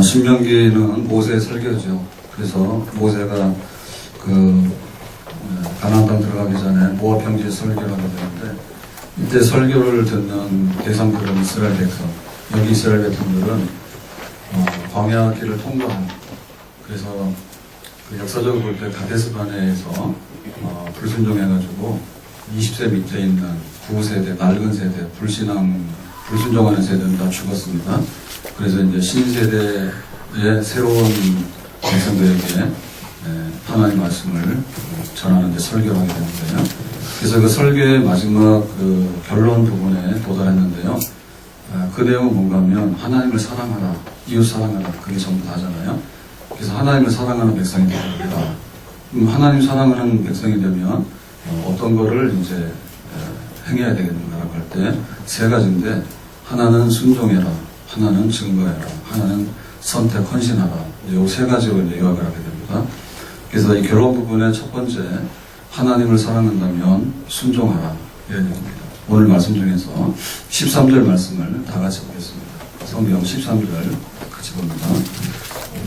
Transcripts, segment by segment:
신명기는 모세의 설교죠. 그래서 모세가 가나안 땅 들어가기 전에 모압 평지에 설교를 하게 되는데, 이때 설교를 듣는 대상들은 이스라엘 백성. 여기 이스라엘 백성들은 광야 길을 통과한, 그래서 역사적으로 볼 때 가데스바네에서 불순종해가지고 20세 밑에 있는 구세대, 낡은 세대, 불순종하는 세대는 다 죽었습니다. 그래서 이제 신세대의 새로운 백성들에게 하나님 말씀을 전하는 데 설교를 하게 되는데요. 그래서 그 설교의 마지막 결론 부분에 도달했는데요. 그 내용은 뭔가 하면 하나님을 사랑하라, 이웃 사랑하라, 그게 전부 다잖아요. 그래서 하나님을 사랑하는 백성이 되어야 된다. 하나님 사랑하는 백성이 되면 어떤 거를 이제 행해야 되겠는가라고 할 때 세 가지인데, 하나는 순종해라, 하나는 증거해라, 하나는 선택, 헌신하라. 이 세 가지로 이제 요약을 하게 됩니다. 그래서 이 결론 부분의 첫 번째, 하나님을 사랑한다면 순종하라, 이런 얘기입니다. 오늘 말씀 중에서 13절 말씀을 다 같이 보겠습니다. 성경 13절 같이 봅니다.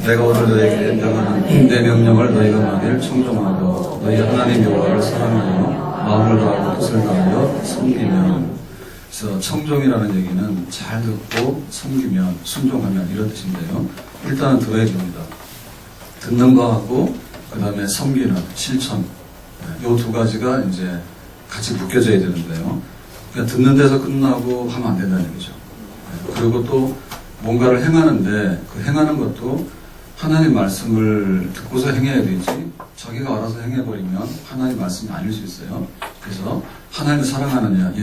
내가 오늘 너에게 명하는 내 명령을 너희가 만일 청종하고 너희 하나님 여호와를 사랑하여 마음을 다하고 뜻을 다하여 섬기면, 그래서 청종이라는 얘기는 잘 듣고 섬기면, 순종하면 이런 뜻인데요. 일단은 들어야 됩니다. 듣는 거하고 그 다음에 섬기는, 실천, 이 두 가지가 이제 같이 묶여져야 되는데요. 그러니까 듣는 데서 끝나고 하면 안 된다는 얘기죠. 그리고 또 뭔가를 행하는데 그 행하는 것도 하나님 말씀을 듣고서 행해야 되지, 자기가 알아서 행해버리면 하나님 말씀이 아닐 수 있어요. 그래서 하나님을 사랑하느냐,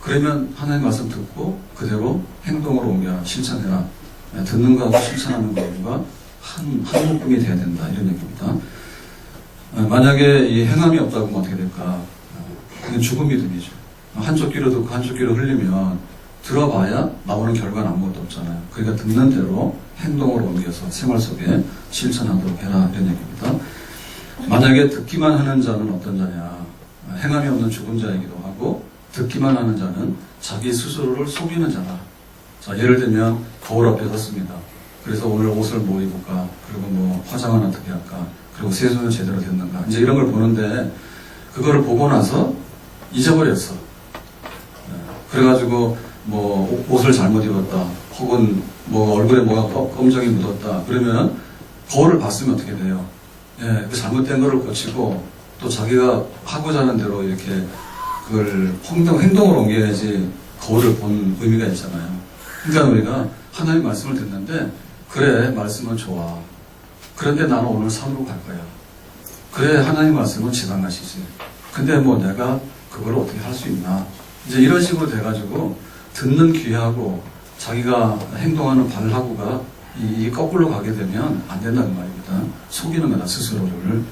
그러면 하나님 말씀 듣고 그대로 행동으로 옮겨라, 실천해라. 듣는 거하고 실천하는 거가 한 묶음이 돼야 된다, 이런 얘기입니다. 만약에 이 행함이 없다고 하면 어떻게 될까? 그건 죽은 믿음이죠. 한쪽 귀로 듣고 한쪽 귀로 흘리면 들어봐야 나오는 결과는 아무것도 없잖아요. 그러니까 듣는 대로 행동으로 옮겨서 생활 속에 실천하도록 해라, 이런 얘기입니다. 만약에 듣기만 하는 자는 어떤 자냐? 행함이 없는 죽은 자이기도 하고, 듣기만 하는 자는 자기 스스로를 속이는 자다. 자, 예를 들면 거울 앞에 섰습니다. 그래서 오늘 옷을 뭐 입을까? 그리고 뭐 화장은 어떻게 할까? 그리고 세수는 제대로 됐는가? 이제 이런 걸 보는데, 그거를 보고 나서 잊어버렸어. 그래가지고 뭐 옷을 잘못 입었다, 혹은 뭐 얼굴에 뭐가 검정이 묻었다, 그러면 거울을 봤으면 어떻게 돼요? 그 잘못된 거를 고치고 또 자기가 하고자 하는 대로 이렇게 그걸 행동으로 옮겨야지 거울을 본 의미가 있잖아요. 그러니까 우리가 하나님 말씀을 듣는데, 그래, 말씀은 좋아. 그런데 나는 오늘 산으로 갈 거야. 그래, 하나님 말씀은 지당하시지. 근데 뭐 내가 그걸 어떻게 할 수 있나? 이제 이런 식으로 돼가지고 듣는 귀하고 자기가 행동하는 발하고가 이 거꾸로 가게 되면 안 된다는 말입니다. 속이는 거다, 스스로를.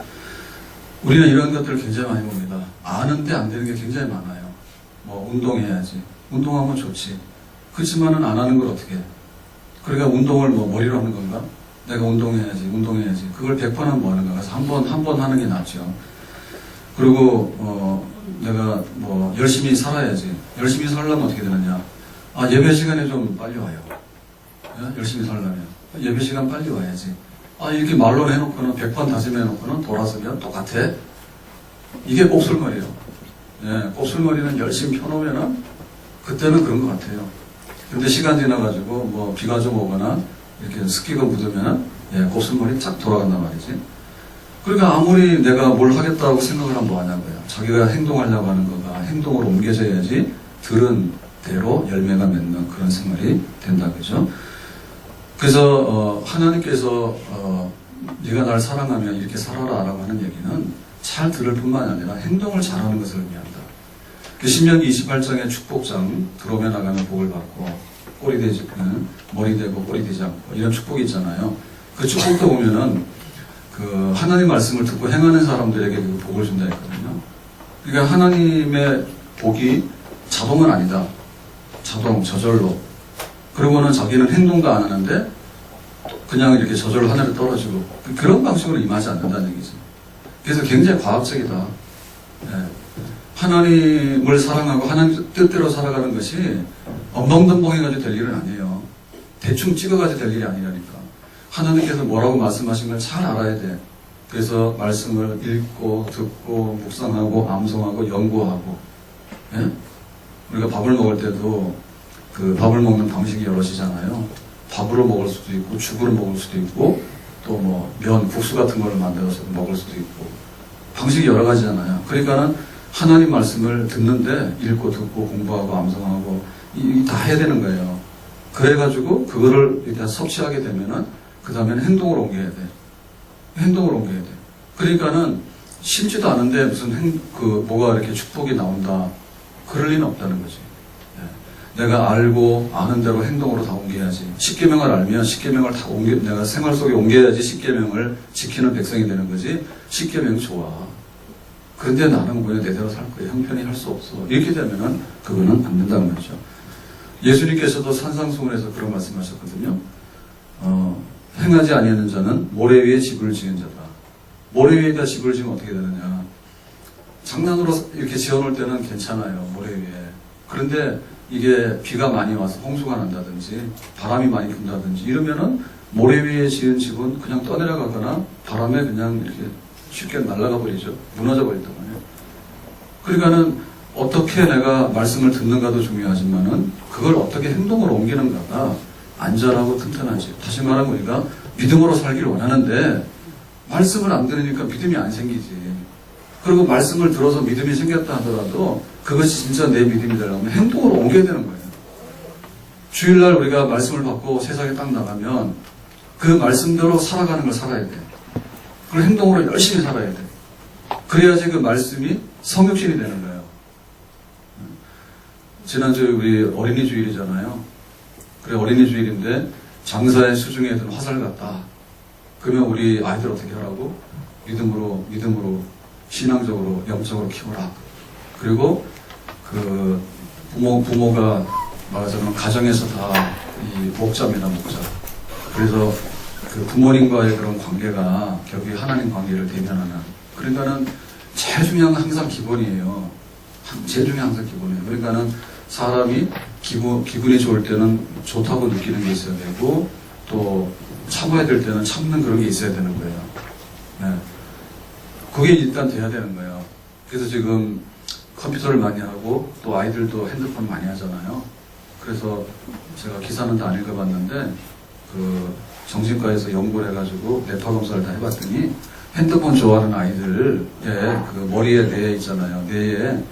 우리는 이런 것들을 굉장히 많이 봅니다. 아는데 안 되는 게 굉장히 많아요. 뭐 운동해야지. 운동하면 좋지. 그렇지만은 안 하는 걸 어떻게 해? 그러니까 운동을 뭐 머리로 하는 건가? 내가 운동해야지. 그걸 100번 하면 뭐 하는 건가? 그래서 한 번 하는 게 낫죠. 그리고 내가 뭐 열심히 살아야지. 열심히 살려면 어떻게 되느냐? 예배 시간에 좀 빨리 와요. 열심히 살려면 예배 시간 빨리 와야지. 이렇게 말로 해놓고는 100번 다짐해놓고는 돌아서면 똑같아. 이게 곱슬머리예요. 곱슬머리는 열심히 펴놓으면은 그때는 그런 것 같아요. 근데 시간 지나가지고 뭐 비가 좀 오거나 이렇게 습기가 묻으면은 곱슬머리 쫙 돌아간단 말이지. 그러니까 아무리 내가 뭘 하겠다고 생각을 하면 뭐 하냐고요. 자기가 행동하려고 하는 거가 행동으로 옮겨져야지 들은 대로 열매가 맺는 그런 생활이 된다, 그죠? 그래서 하나님께서 네가 날 사랑하면 이렇게 살아라 라고 하는 얘기는 잘 들을 뿐만 아니라 행동을 잘하는 것을 의미한다. 신명기 28장의 축복장, 들어오며 나가는 복을 받고 꼬리 되지, 머리 되고 꼬리 되지 않고, 이런 축복이 있잖아요. 그 축복도 보면은 그 하나님 말씀을 듣고 행하는 사람들에게 그 복을 준다 했거든요. 그러니까 하나님의 복이 자동은 아니다. 저절로. 그러고는 자기는 행동도 안 하는데 그냥 이렇게 저절로 하늘에 떨어지고, 그런 방식으로 임하지 않는다는 얘기죠. 그래서 굉장히 과학적이다. 하나님을 사랑하고 하나님 뜻대로 살아가는 것이 엉덩덩덩 해가지고 될 일은 아니에요. 대충 찍어가지고 될 일이 아니라니까. 하나님께서 뭐라고 말씀하신 걸 잘 알아야 돼. 그래서 말씀을 읽고 듣고 묵상하고 암송하고 연구하고. 예? 우리가 밥을 먹을 때도 그 밥을 먹는 방식이 여럿이잖아요. 밥으로 먹을 수도 있고 죽으로 먹을 수도 있고 또 뭐 면, 국수 같은 걸 만들어서 먹을 수도 있고 방식이 여러 가지잖아요. 그러니까는 하나님 말씀을 듣는데 읽고 듣고 공부하고 암송하고 다 해야 되는 거예요. 그래가지고 그거를 일단 섭취하게 되면은 그 다음에는 행동으로 옮겨야 돼. 행동으로 옮겨야 돼. 그러니까는 심지도 않은데 무슨 뭐가 이렇게 축복이 나온다. 그럴 리는 없다는 거지. 내가 알고 아는 대로 행동으로 다 옮겨야지. 십계명을 알면 십계명을 다 내가 생활 속에 옮겨야지 십계명을 지키는 백성이 되는 거지. 십계명 좋아. 그런데 나는 그냥 내대로 살 거야. 형편이 할 수 없어. 이렇게 되면은 그거는 안 된다는 거죠. 예수님께서도 산상수훈에서 그런 말씀하셨거든요. 행하지 아니하는 자는 모래 위에 집을 지은 자다. 모래 위에다 집을 지으면 어떻게 되느냐. 장난으로 이렇게 지어놓을 때는 괜찮아요. 모래 위에. 그런데 이게 비가 많이 와서 홍수가 난다든지 바람이 많이 분다든지 이러면은 모래 위에 지은 집은 그냥 떠내려가거나 바람에 그냥 이렇게 쉽게 날아가 버리죠. 무너져 버린단 말이에요. 그러니까는 어떻게 내가 말씀을 듣는가도 중요하지만은 그걸 어떻게 행동으로 옮기는가가 안전하고 튼튼한 집. 다시 말하면 우리가 믿음으로 살기를 원하는데 말씀을 안 들으니까 믿음이 안 생기지. 그리고 말씀을 들어서 믿음이 생겼다 하더라도 그것이 진짜 내 믿음이 되려면 행동으로 옮겨야 되는 거예요. 주일날 우리가 말씀을 받고 세상에 딱 나가면 그 말씀대로 살아가는 걸 살아야 돼. 그리고 행동으로 열심히 살아야 돼. 그래야지 그 말씀이 성육신이 되는 거예요. 지난주에 우리 어린이 주일이잖아요. 그래 어린이 주일인데 장사의 수중에 든 화살 같다. 그러면 우리 아이들 어떻게 하라고? 믿음으로 신앙적으로 영적으로 키워라. 그리고 그 부모가 말하자면 가정에서 다 이 목자입니다. 목자. 그래서 그 부모님과의 그런 관계가 결국에 하나님 관계를 대변하는. 그러니까는 제일 중요한 건 항상 기본이에요. 제일 중요한 항상 기본이에요. 그러니까는 사람이 기분이 좋을 때는 좋다고 느끼는 게 있어야 되고 또 참아야 될 때는 참는 그런 게 있어야 되는 거예요. 네. 그게 일단 돼야 되는 거예요. 그래서 지금 컴퓨터를 많이 하고 또 아이들도 핸드폰 많이 하잖아요. 그래서 제가 기사는 다 안 읽어봤는데 그 정신과에서 연구를 해가지고 뇌파 검사를 다 해봤더니 핸드폰 좋아하는 아이들의 그 머리에 뇌 있잖아요. 뇌에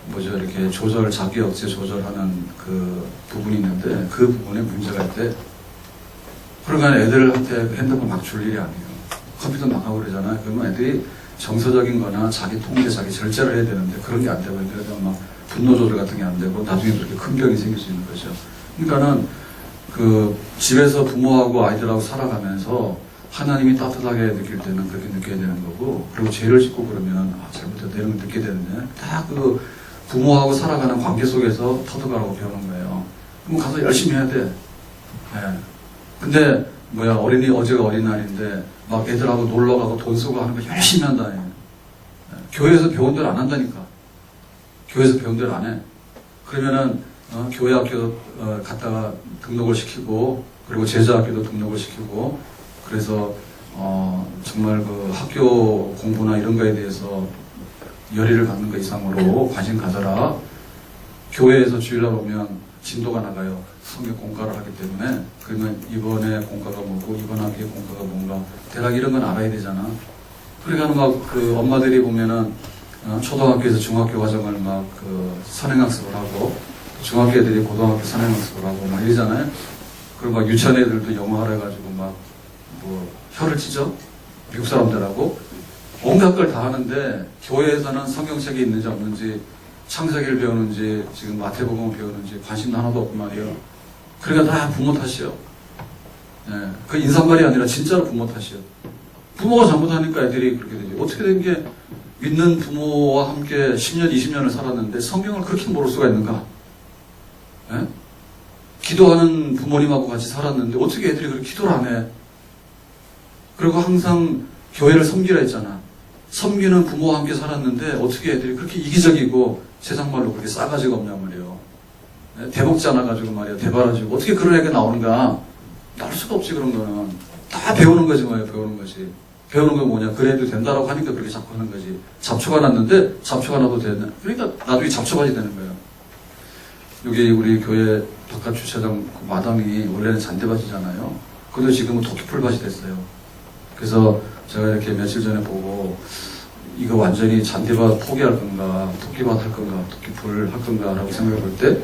뭐죠 이렇게 자기 억제 조절하는 그 부분이 있는데 그 부분에 문제가 있대. 그러니까 애들한테 핸드폰 막 줄 일이 아니에요. 컴퓨터 막 하고 그러잖아요. 그러면 애들이 정서적인 거나 자기 통제, 자기 절제를 해야 되는데 그런 게 안 되고 그래서 막 분노 조절 같은 게 안 되고 나중에 그렇게 큰 병이 생길 수 있는 거죠. 그러니까는 그 집에서 부모하고 아이들하고 살아가면서 하나님이 따뜻하게 느낄 때는 그렇게 느껴야 되는 거고 그리고 죄를 짓고 그러면 잘못했다 이런 걸 느끼게 되는데 다 그 부모하고 살아가는 관계 속에서 터득하라고 배우는 거예요. 그럼 가서 열심히 해야 돼. 네. 근데 어제가 어린날인데 막 애들하고 놀러가고 돈 쓰고 하는 거 열심히 한다. 교회에서 배운 대로 안 한다니까. 교회에서 배운 대로 안 해. 그러면은 교회 학교 갔다가 등록을 시키고 그리고 제자학교도 등록을 시키고 그래서 정말 그 학교 공부나 이런 거에 대해서 열의를 갖는 것 이상으로 관심 가져라. 교회에서 주일날 오면 진도가 나가요. 성경 공과를 하기 때문에 그러면 이번에 공과가 뭐고 이번 학기에 공과가 뭔가 대략 이런 건 알아야 되잖아. 그러니까 막 그 엄마들이 보면은 초등학교에서 중학교 과정을 막 그 선행학습을 하고 중학교 애들이 고등학교 선행학습을 하고 막 이러잖아요. 그리고 막 유치원 애들도 영어 하라 해가지고 막 뭐 혀를 치죠. 미국 사람들하고 온갖 걸 다 하는데 교회에서는 성경책이 있는지 없는지 창세기를 배우는지 지금 마태복음을 배우는지 관심도 하나도 없고 말이에요. 그러니까 다 부모 탓이요. 네, 그 인사말이 아니라 진짜로 부모 탓이요. 부모가 잘못하니까 애들이 그렇게 되죠. 어떻게 된 게 믿는 부모와 함께 10년, 20년을 살았는데 성경을 그렇게 모를 수가 있는가? 네? 기도하는 부모님하고 같이 살았는데 어떻게 애들이 그렇게 기도를 안 해? 그리고 항상 교회를 섬기라 했잖아. 섬기는 부모와 함께 살았는데 어떻게 애들이 그렇게 이기적이고 세상 말로 그렇게 싸가지가 없냔 말이에요. 대먹지 않아가지고 말이야. 대바라지고 어떻게 그런 애가 나오는가? 나올 수가 없지 그런 거는. 다 다 배우는 거지 뭐예요. 배우는 거지. 배우는 건 뭐냐. 그래도 된다라고 하니까 그렇게 자꾸 하는 거지. 잡초가 났는데 잡초가 나도 되냐. 그러니까 나중에 잡초밭이 되는 거예요. 여기 우리 교회 바깥 주차장 그 마당이 원래는 잔디밭이잖아요. 그래도 지금은 토끼풀밭이 됐어요. 그래서 제가 이렇게 며칠 전에 보고 이거 완전히 잔디밭 포기할 건가, 토끼밭 할 건가, 토끼풀 할 건가라고 생각해 볼 때,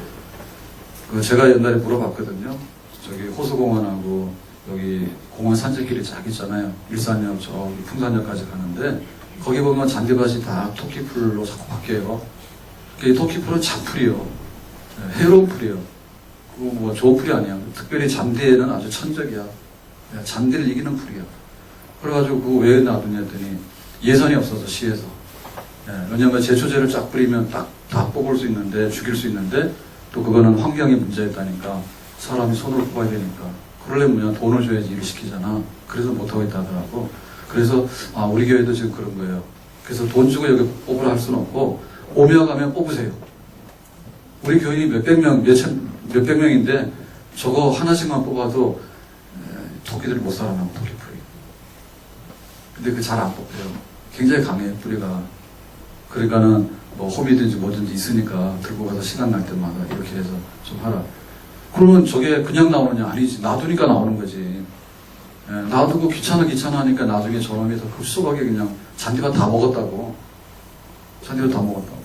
제가 옛날에 물어봤거든요. 저기 호수공원하고 여기 공원 산책길이 쫙 있잖아요. 일산역 저기 풍산역까지 가는데 거기 보면 잔디밭이 다 토끼풀로 자꾸 바뀌어요. 그 토끼풀은 작풀이요. 해로운 풀이요. 그거 뭐 좋은 풀이 아니야. 특별히 잔디에는 아주 천적이야. 잔디를 이기는 풀이야. 그래가지고 그거 왜 놔두냐 했더니 예산이 없어서 시에서. 왜냐면 제초제를 쫙 뿌리면 딱 다 뽑을 수 있는데 죽일 수 있는데 또 그거는 환경이 문제였다니까 사람이 손으로 뽑아야 되니까 그러려면 돈을 줘야지 일을 시키잖아. 그래서 못하고 있다 하더라고. 그래서 우리 교회도 지금 그런 거예요. 그래서 돈 주고 여기 뽑으라 할 수는 없고 오며 가면 뽑으세요. 우리 교인이 몇백 명인데 저거 하나씩만 뽑아도 토끼들이 못 살아나고 토끼풀이. 근데 그 잘 안 뽑혀요. 굉장히 강해요 뿌리가. 그러니까는 뭐 홈이든지 뭐든지 있으니까 들고 가서 시간 날 때마다 이렇게 해서 좀 하라. 그러면 저게 그냥 나오느냐? 아니지. 놔두니까 나오는 거지. 놔두고 귀찮아 하니까 나중에 저놈이 더 급속하게 그냥 잔디가 다 먹었다고. 잔디가 다 먹었다고.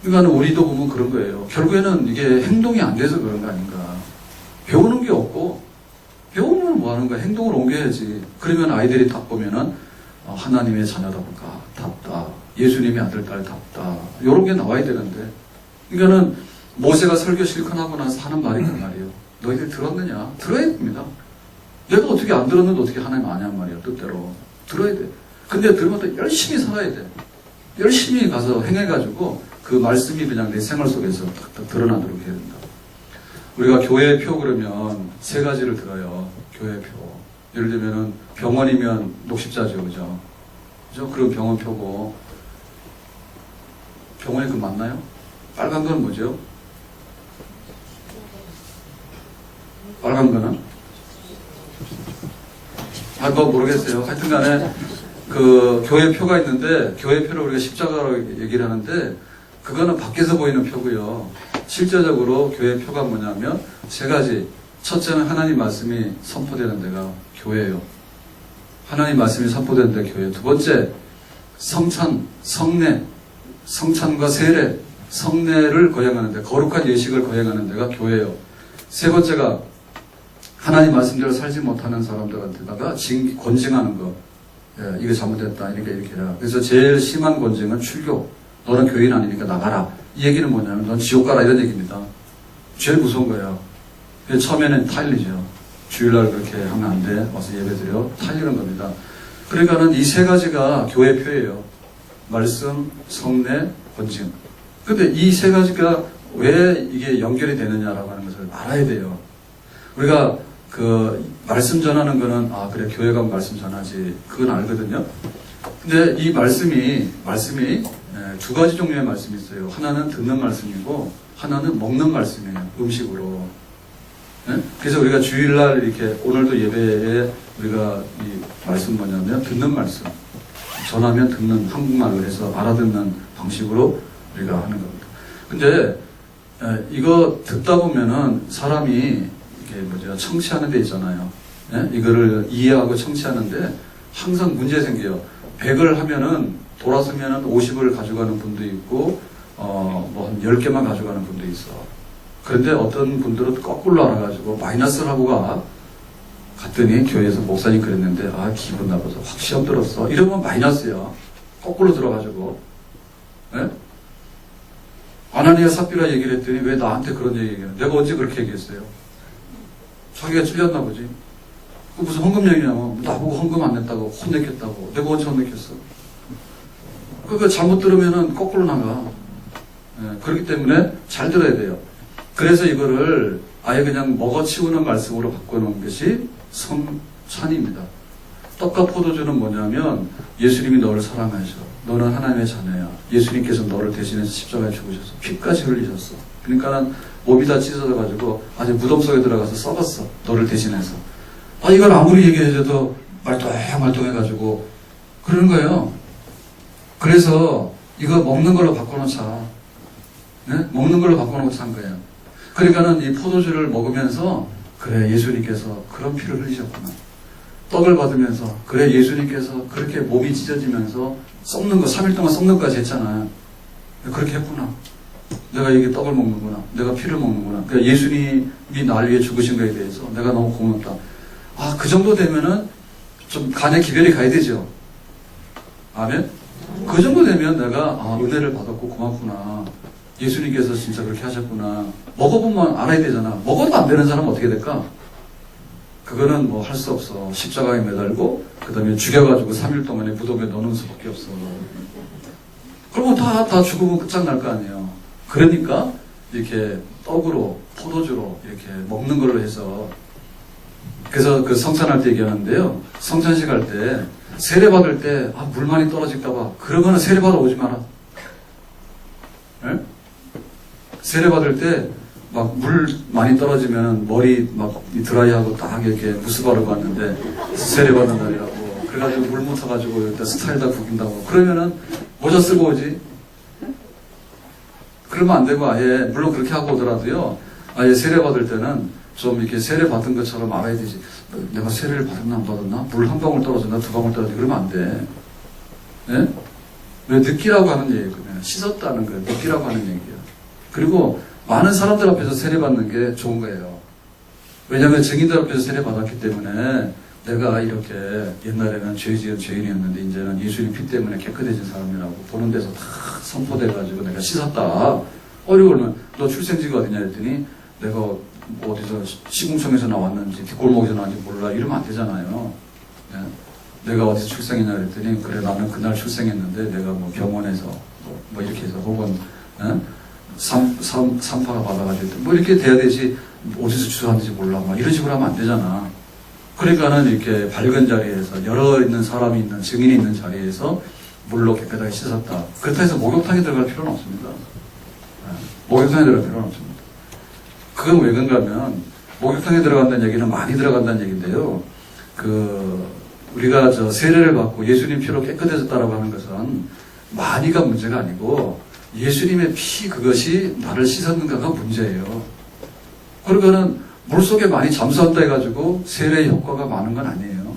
그러니까 우리도 보면 그런 거예요. 결국에는 이게 행동이 안 돼서 그런 거 아닌가. 배우는 게 없고, 배우면 뭐 하는 거야? 행동을 옮겨야지. 그러면 아이들이 딱 보면은, 하나님의 자녀답다. 답다. 예수님의 아들, 딸 답다. 요런 게 나와야 되는데. 그러니까는 모세가 설교 실컷 하고 나서 하는 말이 그 말이에요. 너희들 들었느냐? 들어야 됩니다. 내가 어떻게 안 들었는데 어떻게 하나님 아냔 말이야. 뜻대로. 들어야 돼. 근데 들으면 또 열심히 살아야 돼. 열심히 가서 행해가지고 그 말씀이 그냥 내 생활 속에서 딱 드러나도록 해야 된다. 우리가 교회표 그러면 세 가지를 들어요. 교회표. 예를 들면은 병원이면 녹십자죠. 그죠? 그죠? 그럼 병원표고. 병원에 그 맞나요? 빨간 건 뭐죠? 빨간 거는? 그거 모르겠어요. 하여튼 간에 그 교회표가 있는데 교회표를 우리가 십자가로 얘기를 하는데 그거는 밖에서 보이는 표고요. 실제적으로 교회표가 뭐냐면 세 가지. 첫째는 하나님 말씀이 선포되는 데가 교회예요. 하나님 말씀이 선포되는 데 교회. 두 번째 성찬, 성례, 성찬과 세례, 성례를 거행하는 데, 거룩한 예식을 거행하는 데가 교회예요. 세 번째가 하나님 말씀대로 살지 못하는 사람들한테다가 권징하는 거. 이거 잘못됐다. 이렇게 해라. 그래서 제일 심한 권징은 출교. 너는 교인 아니니까 나가라. 이 얘기는 뭐냐면 넌 지옥 가라 이런 얘기입니다. 제일 무서운 거예요. 처음에는 타일리죠. 주일날 그렇게 하면 안 돼. 와서 예배드려. 타일리는 겁니다. 그러니까는 이 세 가지가 교회표예요. 말씀, 성례, 권징. 근데 이 세 가지가 왜 이게 연결이 되느냐라고 하는 것을 알아야 돼요. 우리가 그 말씀 전하는 거는 그래 교회 가면 말씀 전하지. 그건 알거든요. 근데 이 말씀이 두 가지 종류의 말씀이 있어요. 하나는 듣는 말씀이고 하나는 먹는 말씀이에요. 음식으로. 그래서 우리가 주일날 이렇게 오늘도 예배에 우리가 이 말씀 뭐냐면 듣는 말씀. 전하면 듣는 한국말로 해서 알아듣는 방식으로 우리가 하는 겁니다. 근데 이거 듣다 보면은 사람이 이게 청취하는 데 있잖아요. 이거를 이해하고 청취하는데 항상 문제 생겨요. 100을 하면은 돌아서면은 50을 가져가는 분도 있고 뭐 한 10개만 가져가는 분도 있어. 그런데 어떤 분들은 거꾸로 알아가지고 마이너스를 하고 갔더니 교회에서 목사님 그랬는데 기분 나빠서 확 시험 들었어. 이러면 마이너스야. 거꾸로 들어가지고. 아나니아 삽비라 얘기를 했더니 왜 나한테 그런 얘기해요? 내가 언제 그렇게 얘기했어요? 자기가 찔렸나 보지. 그 무슨 헌금 얘기냐면 나보고 헌금 안 냈다고 혼냈겠다고. 내가 언제 혼냈겠어? 그거 잘못 들으면은 거꾸로 나가. 그렇기 때문에 잘 들어야 돼요. 그래서 이거를 아예 그냥 먹어치우는 말씀으로 바꿔놓은 것이 성찬입니다. 떡과 포도주는 뭐냐면 예수님이 너를 사랑하셔. 너는 하나님의 자녀야. 예수님께서 너를 대신해서 십자가에 죽으셔서 피까지 흘리셨어. 그러니까는 몸이 다 찢어져가지고 아주 무덤 속에 들어가서 썩었어. 너를 대신해서. 이걸 아무리 얘기해줘도 말똥해가지고 그러는 거예요. 그래서 이거 먹는 걸로 바꿔놓자. 네? 먹는 걸로 바꿔놓자 한 거예요. 그러니까는 이 포도주를 먹으면서 그래 예수님께서 그런 피를 흘리셨구나. 떡을 받으면서 그래 예수님께서 그렇게 몸이 찢어지면서 썩는 거 3일 동안 썩는 것까지 했잖아요. 그렇게 했구나. 내가 이게 떡을 먹는구나. 내가 피를 먹는구나. 그러니까 예수님이 나를 위해 죽으신 거에 대해서 내가 너무 고맙다. 그 정도 되면은 좀 간에 기별이 가야 되죠. 아멘? 그 정도 되면 내가 은혜를 받았고 고맙구나. 예수님께서 진짜 그렇게 하셨구나. 먹어보면 알아야 되잖아. 먹어도 안 되는 사람은 어떻게 될까? 그거는 뭐 할 수 없어. 십자가에 매달고 그 다음에 죽여가지고 3일 동안에 무덤에 넣는 수밖에 없어. 그러면 다 죽으면 끝장날 거 아니에요. 그러니까 이렇게 떡으로 포도주로 이렇게 먹는 걸로 해서 그래서 그 성찬할 때 얘기하는데요. 성찬식 할 때 세례 받을 때 물 많이 떨어질까봐 그러면은 세례 받아 오지 마라. 네? 세례 받을 때 막 물 많이 떨어지면 머리 막 드라이하고 딱 이렇게 무스 바르고 왔는데 세례 받는 날이라고 그래가지고 물 묻어가지고 일단 스타일 다 구긴다고 그러면은 모자 쓰고 오지. 그러면 안 되고 아예 물론 그렇게 하고 오더라도요. 아예 세례 받을 때는 좀 이렇게 세례 받은 것처럼 알아야 되지. 내가 세례를 받았나 안 받았나? 물 한 방울 떨어졌나 두 방울 떨어졌나? 그러면 안 돼. 예? 왜 느끼라고 하는 얘기거든요. 씻었다는 거예요. 느끼라고 하는 얘기예요. 그리고 많은 사람들 앞에서 세례 받는 게 좋은 거예요. 왜냐하면 증인들 앞에서 세례 받았기 때문에 내가 이렇게 옛날에는 죄 지은 죄인이었는데 이제는 예수님 피 때문에 깨끗해진 사람이라고 보는 데서 다 선포돼가지고 내가 씻었다. 어려우면 너 출생지가 어디냐 했더니 내가 어디서 시궁청에서 나왔는지 뒷골목에서 나왔는지 몰라 이러면 안 되잖아요. 예? 내가 어디서 출생했냐 그랬더니 그래 나는 그날 출생했는데 내가 뭐 병원에서 뭐 이렇게 해서 혹은 산파가 받아가지고 뭐 이렇게 돼야 되지 어디서 주소하는지 몰라 막 이런 식으로 하면 안 되잖아. 그러니까는 이렇게 밝은 자리에서 여러 있는 사람이 있는 증인이 있는 자리에서 물로 깨끗하게 씻었다. 그렇다 해서 목욕탕에 들어갈 필요는 없습니다. 목욕탕에 들어갈 필요는 없습니다. 그건 왜 그런가 하면 목욕탕에 들어간다는 얘기는 많이 들어간다는 얘기인데요. 우리가 세례를 받고 예수님 피로 깨끗해졌다라고 하는 것은 많이가 문제가 아니고 예수님의 피 그것이 나를 씻었는가가 문제예요. 그러니까는 물속에 많이 잠수한다 해가지고 세례의 효과가 많은 건 아니에요.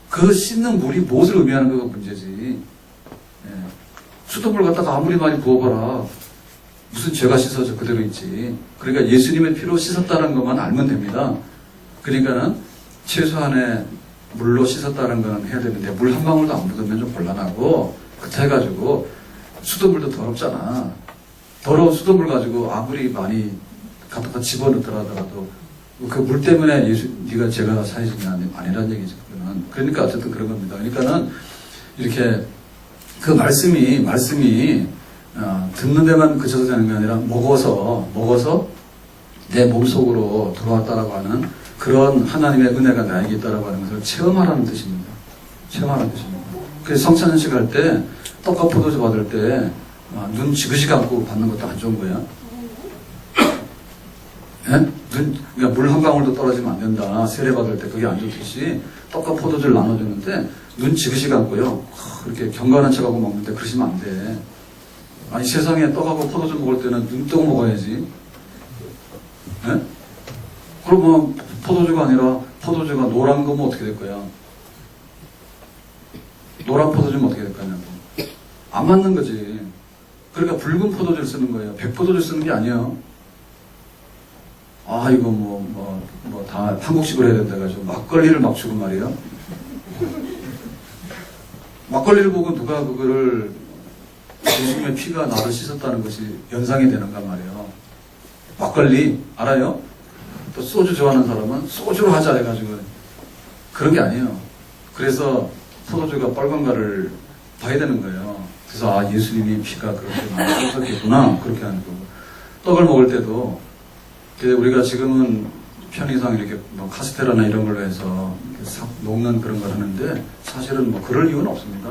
그 씻는 물이 무엇을 의미하는 거가 문제지. 수돗물 갖다가 아무리 많이 부어봐라. 무슨 죄가 씻어져 그대로 있지. 그러니까 예수님의 피로 씻었다는 것만 알면 됩니다. 그러니까는 최소한의 물로 씻었다는 건 해야 되는데 물 한 방울도 안 묻으면 좀 곤란하고 그렇게 해가지고 수돗물도 더럽잖아. 더러운 수돗물 가지고 아무리 많이 갖다가 집어넣더라도 그 물 때문에 네가 죄가 사해지냐 아니라는 얘기죠. 그러니까 어쨌든 그런 겁니다. 그러니까는 이렇게 그 말씀이 듣는 데만 그쳐서 되는 게 아니라 먹어서 내 몸속으로 들어왔다라고 하는 그런 하나님의 은혜가 나에게 있다라고 하는 것을 체험하라는 뜻입니다. 체험하라는 뜻입니다. 그래서 성찬식 할 때 떡과 포도주 받을 때 눈 지그시 감고 받는 것도 안 좋은 거야. 예? 그러니까 물 한 방울도 떨어지면 안 된다. 세례 받을 때 그게 안 좋듯이 떡과 포도주를 나눠주는데 눈 지그시 감고요. 그렇게 경건한 척하고 먹는데 그러시면 안 돼. 아니 세상에 떡하고 포도주 먹을 때는 눈 뜨고 먹어야지. 예? 그러면 포도주가 아니라 포도주가 노란 거면 어떻게 될 거야? 노란 포도주면 어떻게 될 거냐고. 안 맞는 거지. 그러니까 붉은 포도주를 쓰는 거예요. 백포도주 쓰는 게 아니에요. 이거 다 한국식으로 해야 된다 가지고 막걸리를 막 주고 말이에요. 막걸리를 보고 누가 그거를 예수님의 피가 나를 씻었다는 것이 연상이 되는가 말이에요. 막걸리 알아요? 또 소주 좋아하는 사람은 소주로 하자 해가지고 그런 게 아니에요. 그래서 포도주가 빨간가를 봐야 되는 거예요. 그래서 예수님이 피가 그렇게 많이 쏟았겠구나 그렇게 하는 거고. 떡을 먹을 때도 우리가 지금은 편의상 이렇게 카스테라나 이런 걸로 해서 싹 녹는 그런 걸 하는데 사실은 그럴 이유는 없습니다.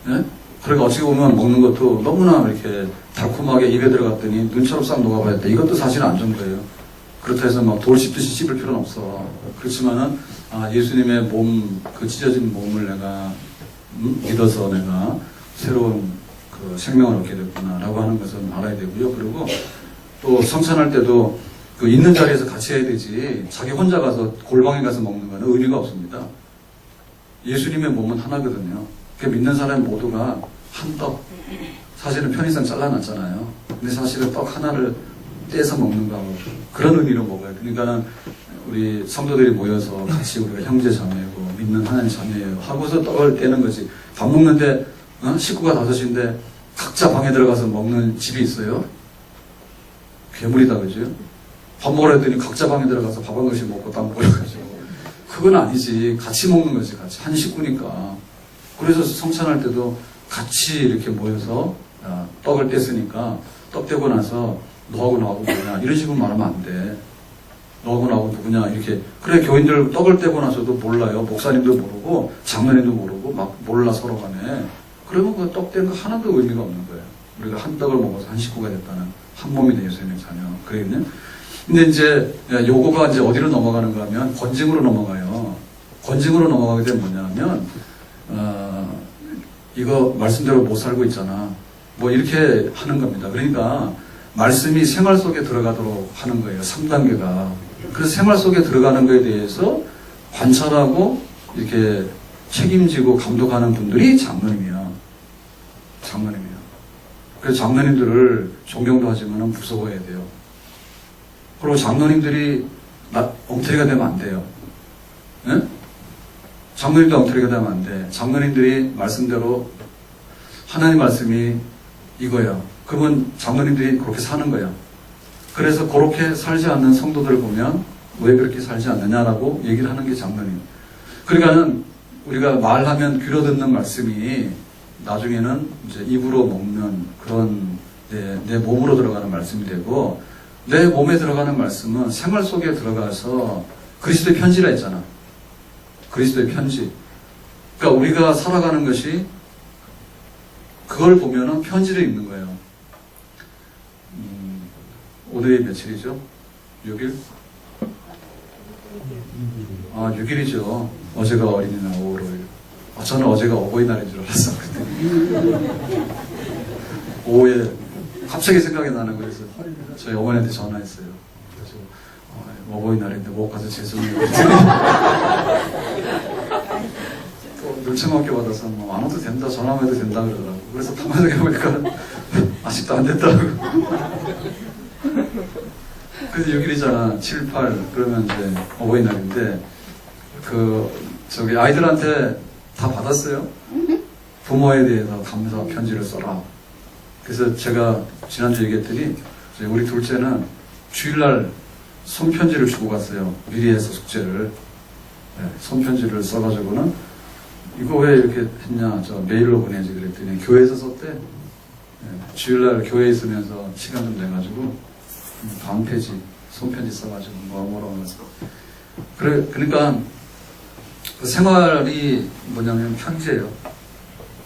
예? 그러니까 어찌 보면 먹는 것도 너무나 이렇게 달콤하게 입에 들어갔더니 눈처럼 싹 녹아버렸다. 이것도 사실은 안 좋은 거예요. 그렇다 해서 막 돌 씹듯이 씹을 필요는 없어. 그렇지만은, 예수님의 몸, 그 찢어진 몸을 내가, 믿어서 내가 새로운 그 생명을 얻게 됐구나라고 하는 것을 알아야 되고요. 그리고 또 성찬할 때도 그 있는 자리에서 같이 해야 되지, 자기 혼자 가서 골방에 가서 먹는 거는 의미가 없습니다. 예수님의 몸은 하나거든요. 그 믿는 사람 모두가 한 떡, 사실은 편의상 잘라놨잖아요. 근데 사실은 떡 하나를 떼서 먹는 거하고 그런 의미로 먹어요. 그러니까는 우리 성도들이 모여서 같이 우리가 형제 자매고 믿는 하나님 자매예요 하고서 떡을 떼는 거지. 밥 먹는데 식구가 5인데 각자 방에 들어가서 먹는 집이 있어요? 괴물이다, 그죠? 밥 먹으라 했더니 각자 방에 들어가서 밥 한 그릇씩 먹고 딱 먹어가지고 그건 아니지. 같이 먹는 거지. 같이 한 식구니까. 그래서 성찬할 때도 같이 이렇게 모여서 떡을 뗐으니까 떡 떼고 나서 너하고 나하고 뭐냐 이런 식으로 말하면 안 돼. 너하고 나하고 누구냐 이렇게. 그래, 교인들 떡을 떼고 나서도 몰라요. 목사님도 모르고 장로님도 모르고 막 몰라 서로 간에. 그러면 그 떡 뗀 거 하나도 의미가 없는 거예요. 우리가 한 떡을 먹어서 한 식구가 됐다는, 한 몸이 돼 예수님의 자녀. 그러겠네. 근데 이제 요거가 이제 어디로 넘어가는가 하면 권징으로 넘어가요. 권징으로 넘어가게 되면 뭐냐면 이거 말씀대로 못 살고 있잖아. 뭐 이렇게 하는 겁니다. 그러니까 말씀이 생활 속에 들어가도록 하는 거예요. 3단계가. 그래서 생활 속에 들어가는 거에 대해서 관찰하고 이렇게 책임지고 감독하는 분들이 장로님이야. 장로님이야. 그래서 장로님들을 존경도 하지만 무서워해야 돼요. 그리고 장로님들이 엉터리가 되면 안 돼요. 네? 장로님도 엉터리가 되면 안 돼. 장로님들이 말씀대로 하나님 말씀이 이거야. 그러면 장로님들이 그렇게 사는 거야. 그래서 그렇게 살지 않는 성도들을 보면 왜 그렇게 살지 않느냐라고 얘기를 하는 게 장로님. 그러니까는 우리가 말하면 귀로 듣는 말씀이 나중에는 이제 입으로 먹는 그런 내 몸으로 들어가는 말씀이 되고, 내 몸에 들어가는 말씀은 생활 속에 들어가서 그리스도의 편지라 했잖아. 그리스도의 편지. 그러니까 우리가 살아가는 것이 그걸 보면은 편지를 읽는 거예요. 오늘이 며칠이죠? 6일? 6일이죠. 어제가 어린이날 5월 5일. 저는 어제가 어버이날인 줄 알았었거든요. 오후에 갑자기 생각이 나는 거에서 저희 어머니한테 전화했어요. 그래서 어버이날인데 못 가서 죄송해요. 또 눈치맞게 받아서 뭐 안 와도 된다, 전화만 해도 된다 그러더라고. 그래서 가만히 생각해보니까 아직도 안 됐더라고. 그래서 6일이잖아. 7, 8 그러면 이제 어버이날인데 저기 아이들한테 다 받았어요. 부모에 대해서 감사 편지를 써라. 그래서 제가 지난주 얘기했더니 우리 둘째는 주일날 손편지를 주고 갔어요. 미리 해서 숙제를. 네, 손편지를 써가지고는 이거 왜 이렇게 했냐, 저 메일로 보내지 그랬더니 교회에서 썼대. 네, 주일날 교회에 있으면서 시간 좀 내가지고 다음 페이지 손편지 써가지고 뭐라고 하면서. 그러니까 그 생활이 뭐냐면 편지예요.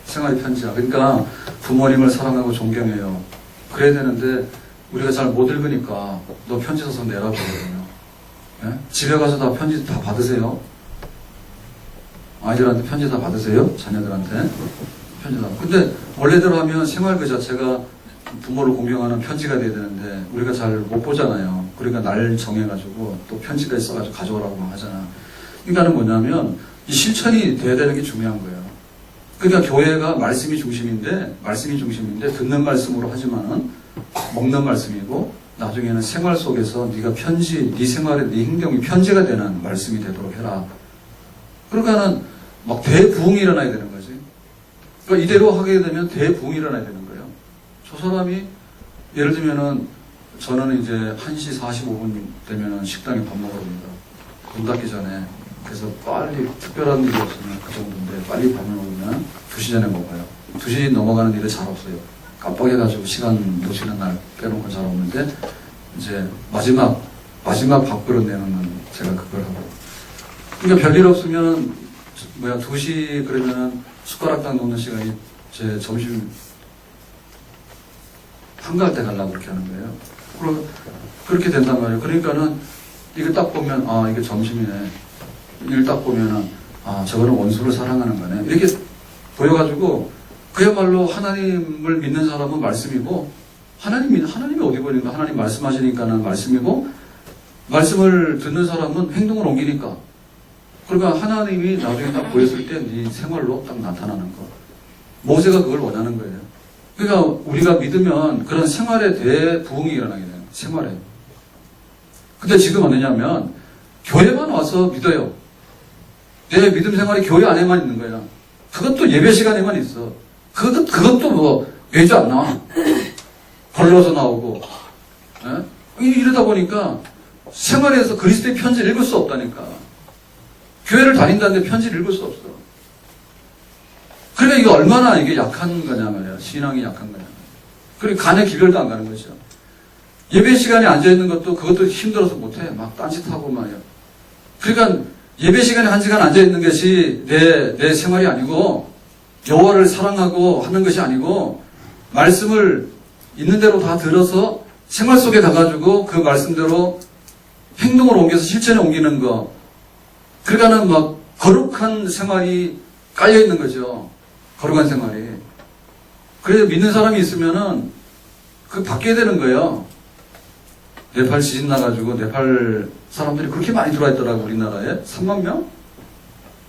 생활이 편지야. 그러니까 부모님을 사랑하고 존경해요. 그래야 되는데 우리가 잘 못 읽으니까 너 편지 써서 내라 그러거든요. 네? 집에 가서 다 편지 다 받으세요. 아이들한테 편지 다 받으세요. 자녀들한테 편지 다. 근데 원래대로 하면 생활 그 자체가 부모를 공경하는 편지가 돼야 되는데 우리가 잘 못 보잖아요. 그러니까 날 정해가지고 또 편지가 있어가지고 가져오라고 하잖아. 그러니까는 뭐냐면 이 실천이 돼야 되는 게 중요한 거예요. 그러니까 교회가 말씀이 중심인데 듣는 말씀으로 하지만은 먹는 말씀이고, 나중에는 생활 속에서 네가 편지, 네 생활에 네 행동이 편지가 되는 말씀이 되도록 해라. 그러니까는 막 대부흥이 일어나야 되는 거지. 그러니까 이대로 하게 되면 대부흥이 일어나야 되는 거예요. 저 사람이 예를 들면은 저는 이제 1시 45분 되면은 식당에 밥 먹으러 옵니다. 문 닫기 전에. 그래서 빨리 특별한 일이 없으면 그 정도인데 빨리 밥을 먹으면 2시 전에 먹어요. 2시 넘어가는 일은 잘 없어요. 깜빡해가지고 시간 놓치는 날 빼놓고 잘 없는데 이제 마지막 밥그릇 내놓는 제가 그걸 하고. 그러니까 별일 없으면 2시 그러면은 숟가락 딱 놓는 시간이 제 점심 한가할 때 가려고 그렇게 하는 거예요. 그렇게 된단 말이에요. 그러니까는 이거 딱 보면 아 이게 점심이네. 이걸 딱 보면은 아 저거는 원수를 사랑하는 거네. 이렇게 보여가지고 그야말로 하나님을 믿는 사람은 말씀이고 하나님이 어디 보니까 하나님 말씀하시니까는 말씀이고 말씀을 듣는 사람은 행동을 옮기니까 그러니까 하나님이 나중에 딱 보였을 때 네 생활로 딱 나타나는 거. 모세가 그걸 원하는 거예요. 그러니까 우리가 믿으면 그런 생활에 대해 부흥이 일어나게 돼요. 생활에. 근데 지금 어느냐면 교회만 와서 믿어요. 내 믿음 생활이 교회 안에만 있는 거야. 그것도 예배 시간에만 있어. 그것도 뭐 외주 안 나와. 걸러서 나오고. 예? 이러다 보니까 생활에서 그리스도의 편지를 읽을 수 없다니까. 교회를 다닌다는데 편지를 읽을 수 없어. 그러니까 이게 얼마나 이게 약한 거냐 말이야. 신앙이 약한 거냐. 그리고 간의 기별도 안 가는 거죠. 예배 시간에 앉아있는 것도 그것도 힘들어서 못해. 막 딴짓하고 말이야. 그러니까 예배 시간에 1시간 앉아있는 것이 내 생활이 아니고 여호와를 사랑하고 하는 것이 아니고 말씀을 있는 대로 다 들어서 생활 속에 가가지고 그 말씀대로 행동을 옮겨서 실천에 옮기는 거. 그러니까는 막 거룩한 생활이 깔려있는 거죠. 거룩한 생활이. 그래서 믿는 사람이 있으면은 그 바뀌어야 되는 거예요. 네팔 지진 나가지고 네팔 사람들이 그렇게 많이 들어와 있더라고 우리나라에 3만 명?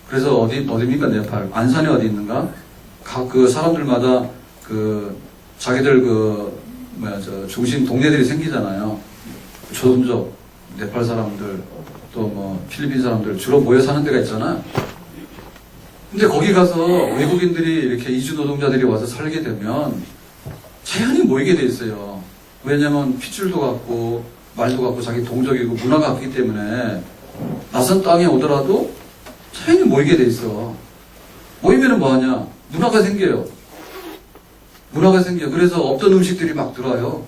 그래서 어디입니까 네팔? 안산에 어디 있는가? 각 그 사람들마다 그 자기들 중심 동네들이 생기잖아요. 조선족 네팔 사람들 또 뭐 필리핀 사람들 주로 모여 사는 데가 있잖아. 근데 거기 가서 외국인들이 이렇게 이주 노동자들이 와서 살게 되면 자연히 모이게 돼 있어요. 왜냐면 핏줄도 같고 말도 같고 자기 동족이고 문화가 같기 때문에 낯선 땅에 오더라도 자연히 모이게 돼 있어. 모이면은 뭐하냐? 문화가 생겨요. 문화가 생겨. 그래서 없던 음식들이 막 들어와요.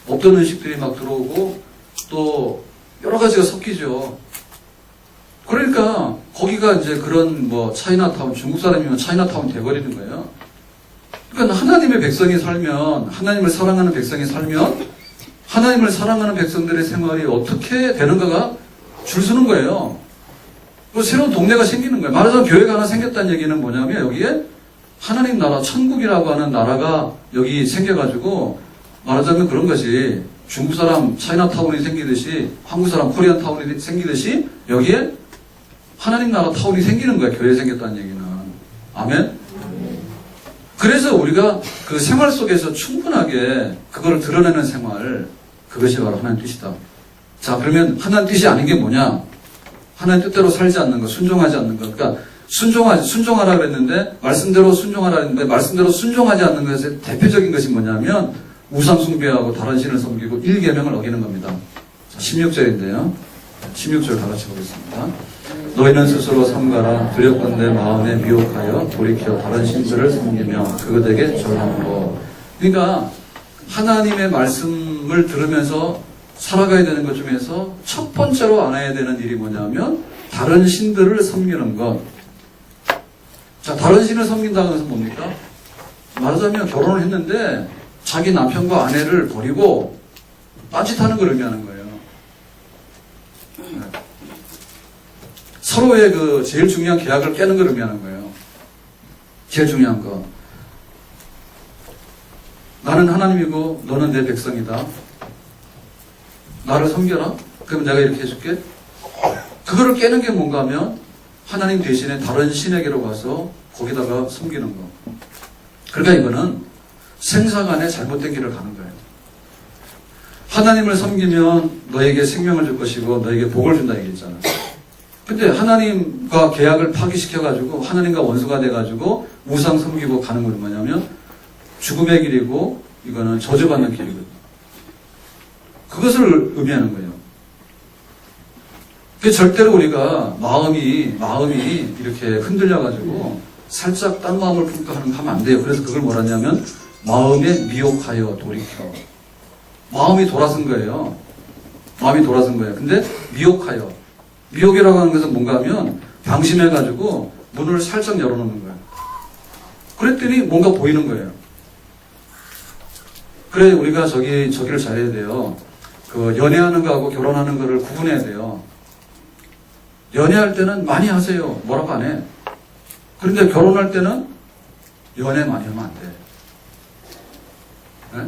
없던 음식들이 막 들어오고 또 여러 가지가 섞이죠. 그러니까 거기가 이제 그런 뭐 차이나타운, 중국 사람이면 차이나타운 돼버리는 거예요. 그러니까 하나님의 백성이 살면, 하나님을 사랑하는 백성이 살면 하나님을 사랑하는 백성들의 생활이 어떻게 되는가가 줄 서는 거예요. 그 새로운 동네가 생기는 거예요. 말하자면 교회가 하나 생겼다는 얘기는 뭐냐면 여기에 하나님 나라, 천국이라고 하는 나라가 여기 생겨가지고 말하자면 그런 것이 중국 사람 차이나타운이 생기듯이 한국 사람 코리안 타운이 생기듯이 여기에 하나님 나라 타운이 생기는 거야. 교회 생겼다는 얘기는. 아멘? 그래서 우리가 그 생활 속에서 충분하게 그걸 드러내는 생활, 그것이 바로 하나님 뜻이다. 자, 그러면 하나님 뜻이 아닌 게 뭐냐? 하나님 뜻대로 살지 않는 거, 순종하지 않는 거. 그러니까 순종하라 그랬는데 말씀대로 순종하라 그랬는데 말씀대로 순종하지 않는 것의 대표적인 것이 뭐냐면 우상 숭배하고 다른 신을 섬기고 1계명을 어기는 겁니다. 16절인데요. 16절 다 같이 보겠습니다. 너희는 스스로 삼가라. 두렵건대 마음에 미혹하여 돌이켜 다른 신들을 섬기며 그것에게 절하고. 그러니까 하나님의 말씀을 들으면서 살아가야 되는 것 중에서 첫 번째로 안 해야 되는 일이 뭐냐면 다른 신들을 섬기는 것. 자, 다른 신을 섬긴다는 것은 뭡니까? 말하자면 결혼을 했는데 자기 남편과 아내를 버리고 딴짓하는 걸 의미하는 거예요. 서로의 그 제일 중요한 계약을 깨는 걸 의미하는 거예요. 제일 중요한 거. 나는 하나님이고 너는 내 백성이다. 나를 섬겨라. 그러면 내가 이렇게 해줄게. 그거를 깨는 게 뭔가 하면 하나님 대신에 다른 신에게로 가서 거기다가 섬기는 거. 그러니까 이거는 생사간에 잘못된 길을 가는 거예요. 하나님을 섬기면 너에게 생명을 줄 것이고 너에게 복을 준다 얘기했잖아. 근데 하나님과 계약을 파기시켜가지고 하나님과 원수가 돼가지고 우상 섬기고 가는 건 뭐냐면 죽음의 길이고 이거는 저주받는 길이거든요. 그것을 의미하는 거예요. 그 절대로 우리가 마음이 이렇게 흔들려가지고 살짝 딴 마음을 품고 하면 안 돼요. 그래서 그걸 뭐라 하냐면 마음에 미혹하여 돌이켜. 마음이 돌아선 거예요. 마음이 돌아선 거예요. 근데 미혹하여. 미혹이라고 하는 것은 뭔가 하면 방심해가지고 문을 살짝 열어놓는 거예요. 그랬더니 뭔가 보이는 거예요. 그래, 우리가 저기를 잘해야 돼요. 그, 연애하는 거하고 결혼하는 거를 구분해야 돼요. 연애할 때는 많이 하세요. 뭐라고 안 해. 그런데 결혼할 때는 연애 많이 하면 안 돼. 네?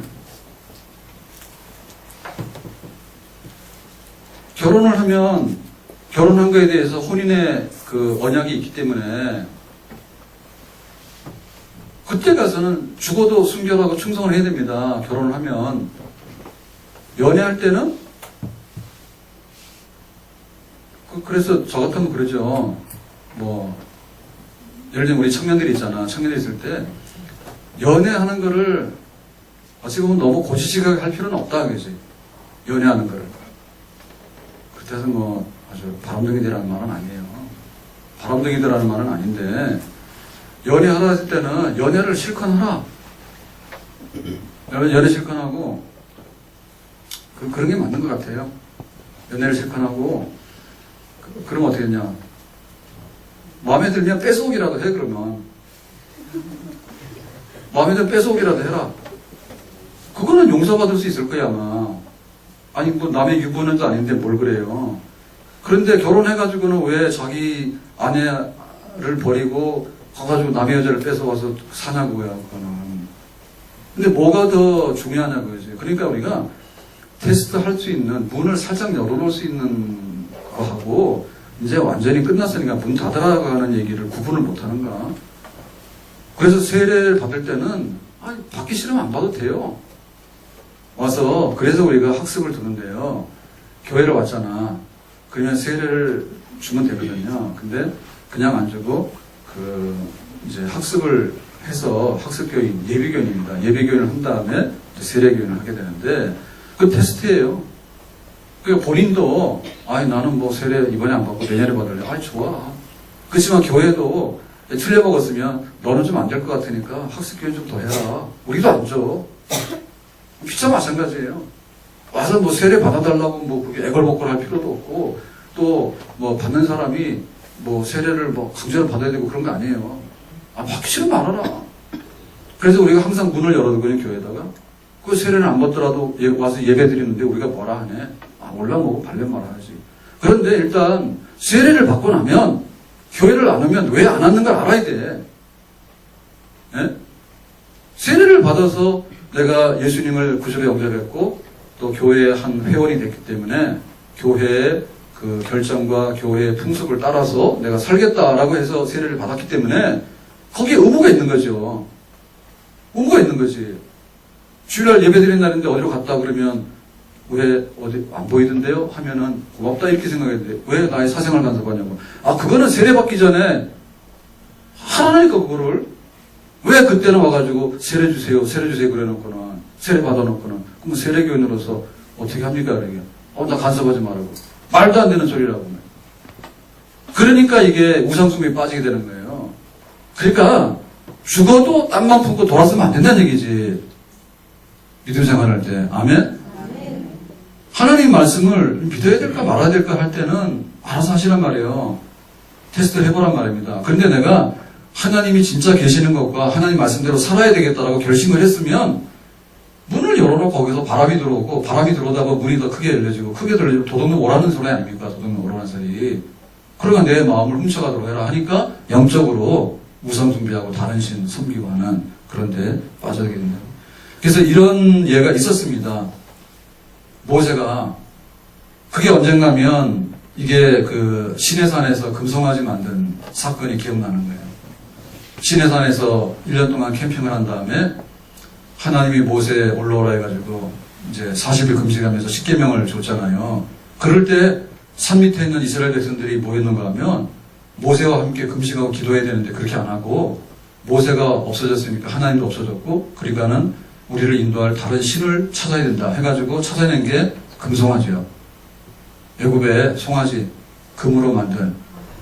결혼을 하면 결혼한 거에 대해서 혼인의 그 언약이 있기 때문에 그때 가서는 죽어도 순결하고 충성을 해야 됩니다. 결혼을 하면. 연애할 때는 그래서 저 같으면 그러죠. 뭐 예를 들면 우리 청년들이 있잖아. 청년들이 있을 때 연애하는 거를 어찌 보면 너무 고지식하게 할 필요는 없다 그지. 연애하는 거를. 그렇다고 해서 뭐 아주 바람둥이들이라는 말은 아니에요. 바람둥이들이라는 말은 아닌데 연애하라 했을 때는 연애를 실컷 하라. 연애 실컷 하고 그런 게 맞는 것 같아요. 연애를 실컷 하고 그러면 어떻게 했냐. 마음에 들면 뺏어오기라도 해. 그러면 마음에 들면 뺏어오기라도 해라. 그거는 용서받을 수 있을 거야 아마. 아니 뭐 남의 유부는도 아닌데 뭘 그래요. 그런데 결혼해가지고는 왜 자기 아내를 버리고 가가지고 남의 여자를 뺏어와서 사냐고요. 그거는. 근데 뭐가 더 중요하냐고요. 그러니까 우리가 테스트 할 수 있는 문을 살짝 열어놓을 수 있는 거하고 이제 완전히 끝났으니까 문 닫아가는 얘기를 구분을 못하는가. 그래서 세례를 받을 때는 받기 싫으면 안 받아도 돼요. 와서 그래서 우리가 학습을 두는데요. 교회를 왔잖아. 그러면 세례를 주면 되거든요. 근데 그냥 안 주고 이제 학습을 해서 학습교인, 예비교인입니다. 예비교인을 한 다음에 세례교인을 하게 되는데 그 테스트예요. 그러니까 본인도 나는 뭐 세례 이번에 안 받고 내년에 받을래. 좋아. 그렇지만 교회도 틀려 먹었으면 너는 좀 안 될 것 같으니까 학습교인 좀 더 해라. 우리도 안 줘. 피차 마찬가지예요. 와서 뭐 세례 받아달라고 뭐 그게 애걸복걸 할 필요도 없고 또 뭐 받는 사람이 뭐 세례를 뭐 강제로 받아야 되고 그런 거 아니에요. 받기 싫으면 말아라. 그래서 우리가 항상 문을 열어두거든요, 교회에다가. 그 세례는 안 받더라도 와서 예배 드리는데 우리가 뭐라 하네. 올라오고 발렛 말아야지. 그런데 일단 세례를 받고 나면 교회를 안 오면 왜 안 왔는 걸 알아야 돼. 네? 세례를 받아서 내가 예수님을 구주로 영접했고 또 교회의 한 회원이 됐기 때문에 교회의 그 결정과 교회의 풍습을 따라서 내가 살겠다라고 해서 세례를 받았기 때문에 거기에 의무가 있는 거죠. 의무가 있는 거지. 주일날 예배 드린 날인데 어디로 갔다 그러면 왜 어디 안 보이던데요? 하면은 고맙다 이렇게 생각했는데 왜 나의 사생활 간섭하냐고. 그거는 세례 받기 전에 하라니까 그거를. 왜 그때는 와가지고 세례 주세요 그래놓고는 세례 받아놓고는 그럼 세례교인으로서 어떻게 합니까? 그러게. 나 간섭하지 말라고. 말도 안 되는 소리라고. 그러니까 이게 우상숭배에 빠지게 되는 거예요. 그러니까 죽어도 땀만 품고 돌아서면 안 된다는 얘기지. 믿음 생활할 때. 아멘? 하나님 말씀을 믿어야 될까 말아야 될까 할 때는 알아서 하시란 말이에요. 테스트를 해보란 말입니다. 그런데 내가 하나님이 진짜 계시는 것과 하나님 말씀대로 살아야 되겠다라고 결심을 했으면 문을 열어놓고 거기서 바람이 들어오고 바람이 들어오다가 문이 더 크게 열려지고 크게 들려지고 도둑놈 오라는 소리 아닙니까? 도둑놈 오라는 소리. 그러니까 내 마음을 훔쳐가도록 해라 하니까 영적으로 우상숭배하고 다른 신 섬기고 하는 그런 데 빠져게 된다. 그래서 이런 예가 있었습니다. 모세가 그게 언젠가면 이게 그 시내산에서 금송아지 만든 사건이 기억나는 거예요. 시내산에서 1년 동안 캠핑을 한 다음에 하나님이 모세에 올라오라 해가지고 이제 40일 금식하면서 십계명을 줬잖아요. 그럴 때 산 밑에 있는 이스라엘 백성들이 뭐 했는가 하면 모세와 함께 금식하고 기도해야 되는데 그렇게 안 하고 모세가 없어졌으니까 하나님도 없어졌고 그러니까는 우리를 인도할 다른 신을 찾아야 된다 해가지고 찾아낸 게 금송아지요. 애굽의 송아지, 금으로 만든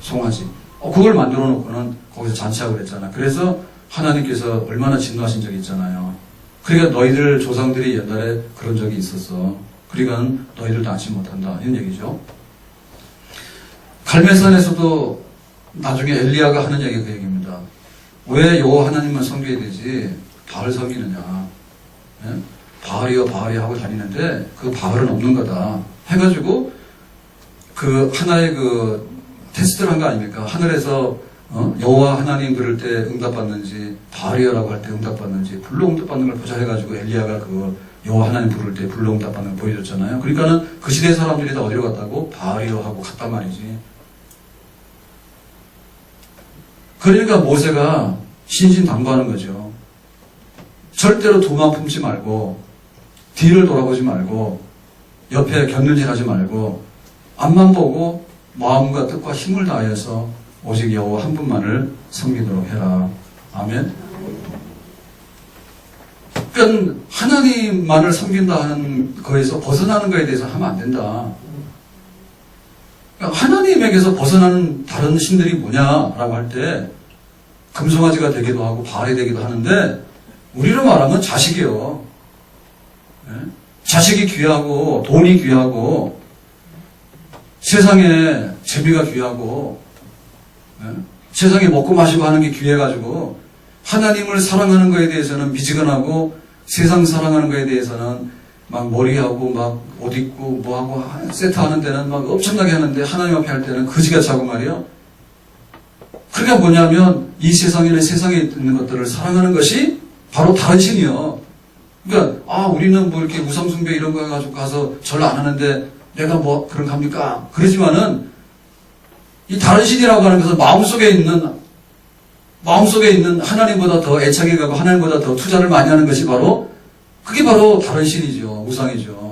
송아지. 그걸 만들어 놓고는 거기서 잔치하고 그랬잖아. 그래서 하나님께서 얼마나 진노하신 적이 있잖아요. 그러니까 너희들 조상들이 옛날에 그런 적이 있었어. 그러니까 너희들도 안지 못한다. 이런 얘기죠. 갈멜산에서도 나중에 엘리야가 하는 얘기가 그 얘기입니다. 왜 여호와 하나님만 섬겨야 되지 바알 섬기느냐. 예? 바알이여 바알이 하고 다니는데 그 바알은 없는 거다 해가지고 그 하나의 그 테스트를 한 거 아닙니까? 하늘에서 여호와 하나님 부를 때 응답받는지 바알이여라고 할 때 응답받는지 불로 응답받는 걸 보자 해가지고 엘리야가 그 여호와 하나님 부를 때 불로 응답받는 걸 보여줬잖아요. 그러니까는 그 시대 사람들이 다 어디로 갔다고? 바알이여 하고 갔단 말이지. 그러니까 모세가 신신당부하는 거죠. 절대로 도망 품지 말고 뒤를 돌아보지 말고 옆에 곁눈질하지 말고 앞만 보고 마음과 뜻과 힘을 다해서 오직 여호와 한 분만을 섬기도록 해라. 아멘. 그러니까 하나님만을 섬긴다 하는 거에서 벗어나는 거에 대해서 하면 안 된다. 그러니까 하나님에게서 벗어나는 다른 신들이 뭐냐라고 할 때 금송아지가 되기도 하고 바알이 되기도 하는데 우리로 말하면 자식이요. 네? 자식이 귀하고 돈이 귀하고 세상에 재미가 귀하고 네? 세상에 먹고 마시고 하는 게 귀해가지고 하나님을 사랑하는 거에 대해서는 미지근하고 세상 사랑하는 거에 대해서는 막 머리하고 막 옷 입고 뭐하고 세트하는 데는 막 엄청나게 하는데 하나님 앞에 할 때는 거지같이 하고 말이요. 그게 뭐냐면 이 세상에는 세상에 있는 것들을 사랑하는 것이 바로 다른 신이요. 그러니까 우리는 뭐 이렇게 우상숭배 이런 거 가지고 가서 절 안 하는데 내가 뭐 그런 겁니까? 그러지만은 이 다른 신이라고 하는 것은 마음속에 있는 하나님보다 더 애착이 가고 하나님보다 더 투자를 많이 하는 것이 바로 그게 바로 다른 신이죠. 우상이죠.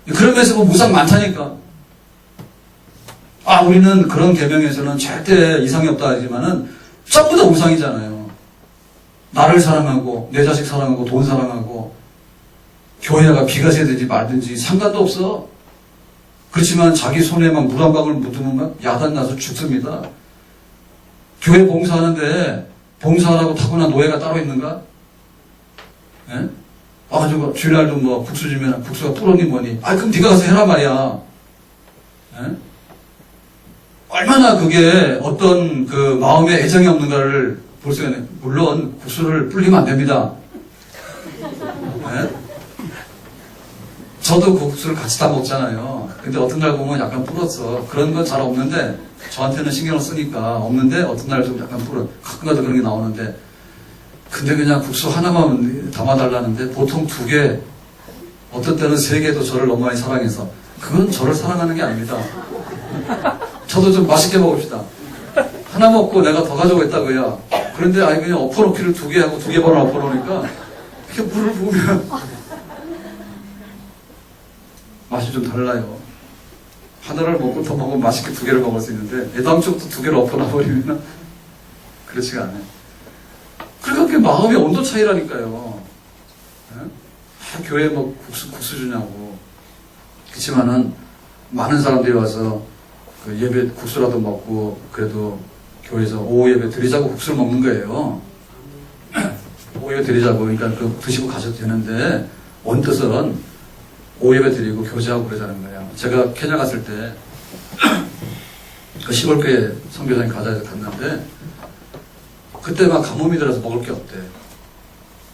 그런 면에서 뭐 우상 많다니까. 우리는 그런 계명에서는 절대 이상이 없다 하지만은 전부 다 우상이잖아요. 나를 사랑하고 내 자식 사랑하고 돈 사랑하고 교회가 비가 새든지 말든지 상관도 없어. 그렇지만 자기 손에 막 물 한 방울 묻으면 막 야단 나서 죽습니다. 교회 봉사하는데 봉사하라고 타고난 노예가 따로 있는가? 예? 와가지고 주일날도 뭐 국수 주면 국수가 불었니 뭐니? 그럼 네가 가서 해라 말이야. 예? 얼마나 그게 어떤 그 마음에 애정이 없는가를 볼 수가 있네. 물론 국수를 불리면 안 됩니다. 예? 저도 국수를 같이 다 먹잖아요. 근데 어떤 날 보면 약간 불었어. 그런 건 잘 없는데 저한테는 신경을 쓰니까 없는데 어떤 날 좀 약간 불어. 가끔가다 그런 게 나오는데 근데 그냥 국수 하나만 담아달라는데 보통 2개 어떤 때는 3개도 저를 너무 많이 사랑해서 그건 저를 사랑하는 게 아닙니다. 저도 좀 맛있게 먹읍시다. 하나 먹고 내가 더 가져오겠다고요. 그런데 그냥 엎어놓기를 2개 하고 2개 번호 엎어놓으니까 이렇게 물을 부으면 맛이 좀 달라요. 하나를 먹고 더 먹으면 맛있게 2개를 먹을 수 있는데 애당초부터 2개를 엎어놔버리면 그렇지가 않아요. 그러니까 그게 마음의 온도 차이라니까요. 네? 교회에 뭐 국수 주냐고. 그렇지만은 많은 사람들이 와서 그 예배 국수라도 먹고 그래도 교회에서 오후 예배 드리자고 국수를 먹는 거예요. 오후 예배 드리자고. 그러니까 그 드시고 가셔도 되는데 원뜻은 오후 예배 드리고 교제하고 그러자는 거예요. 제가 케냐 갔을 때 그 시골교회 선교사님 가자해서 갔는데 그때 막 가뭄이 들어서 먹을 게 없대.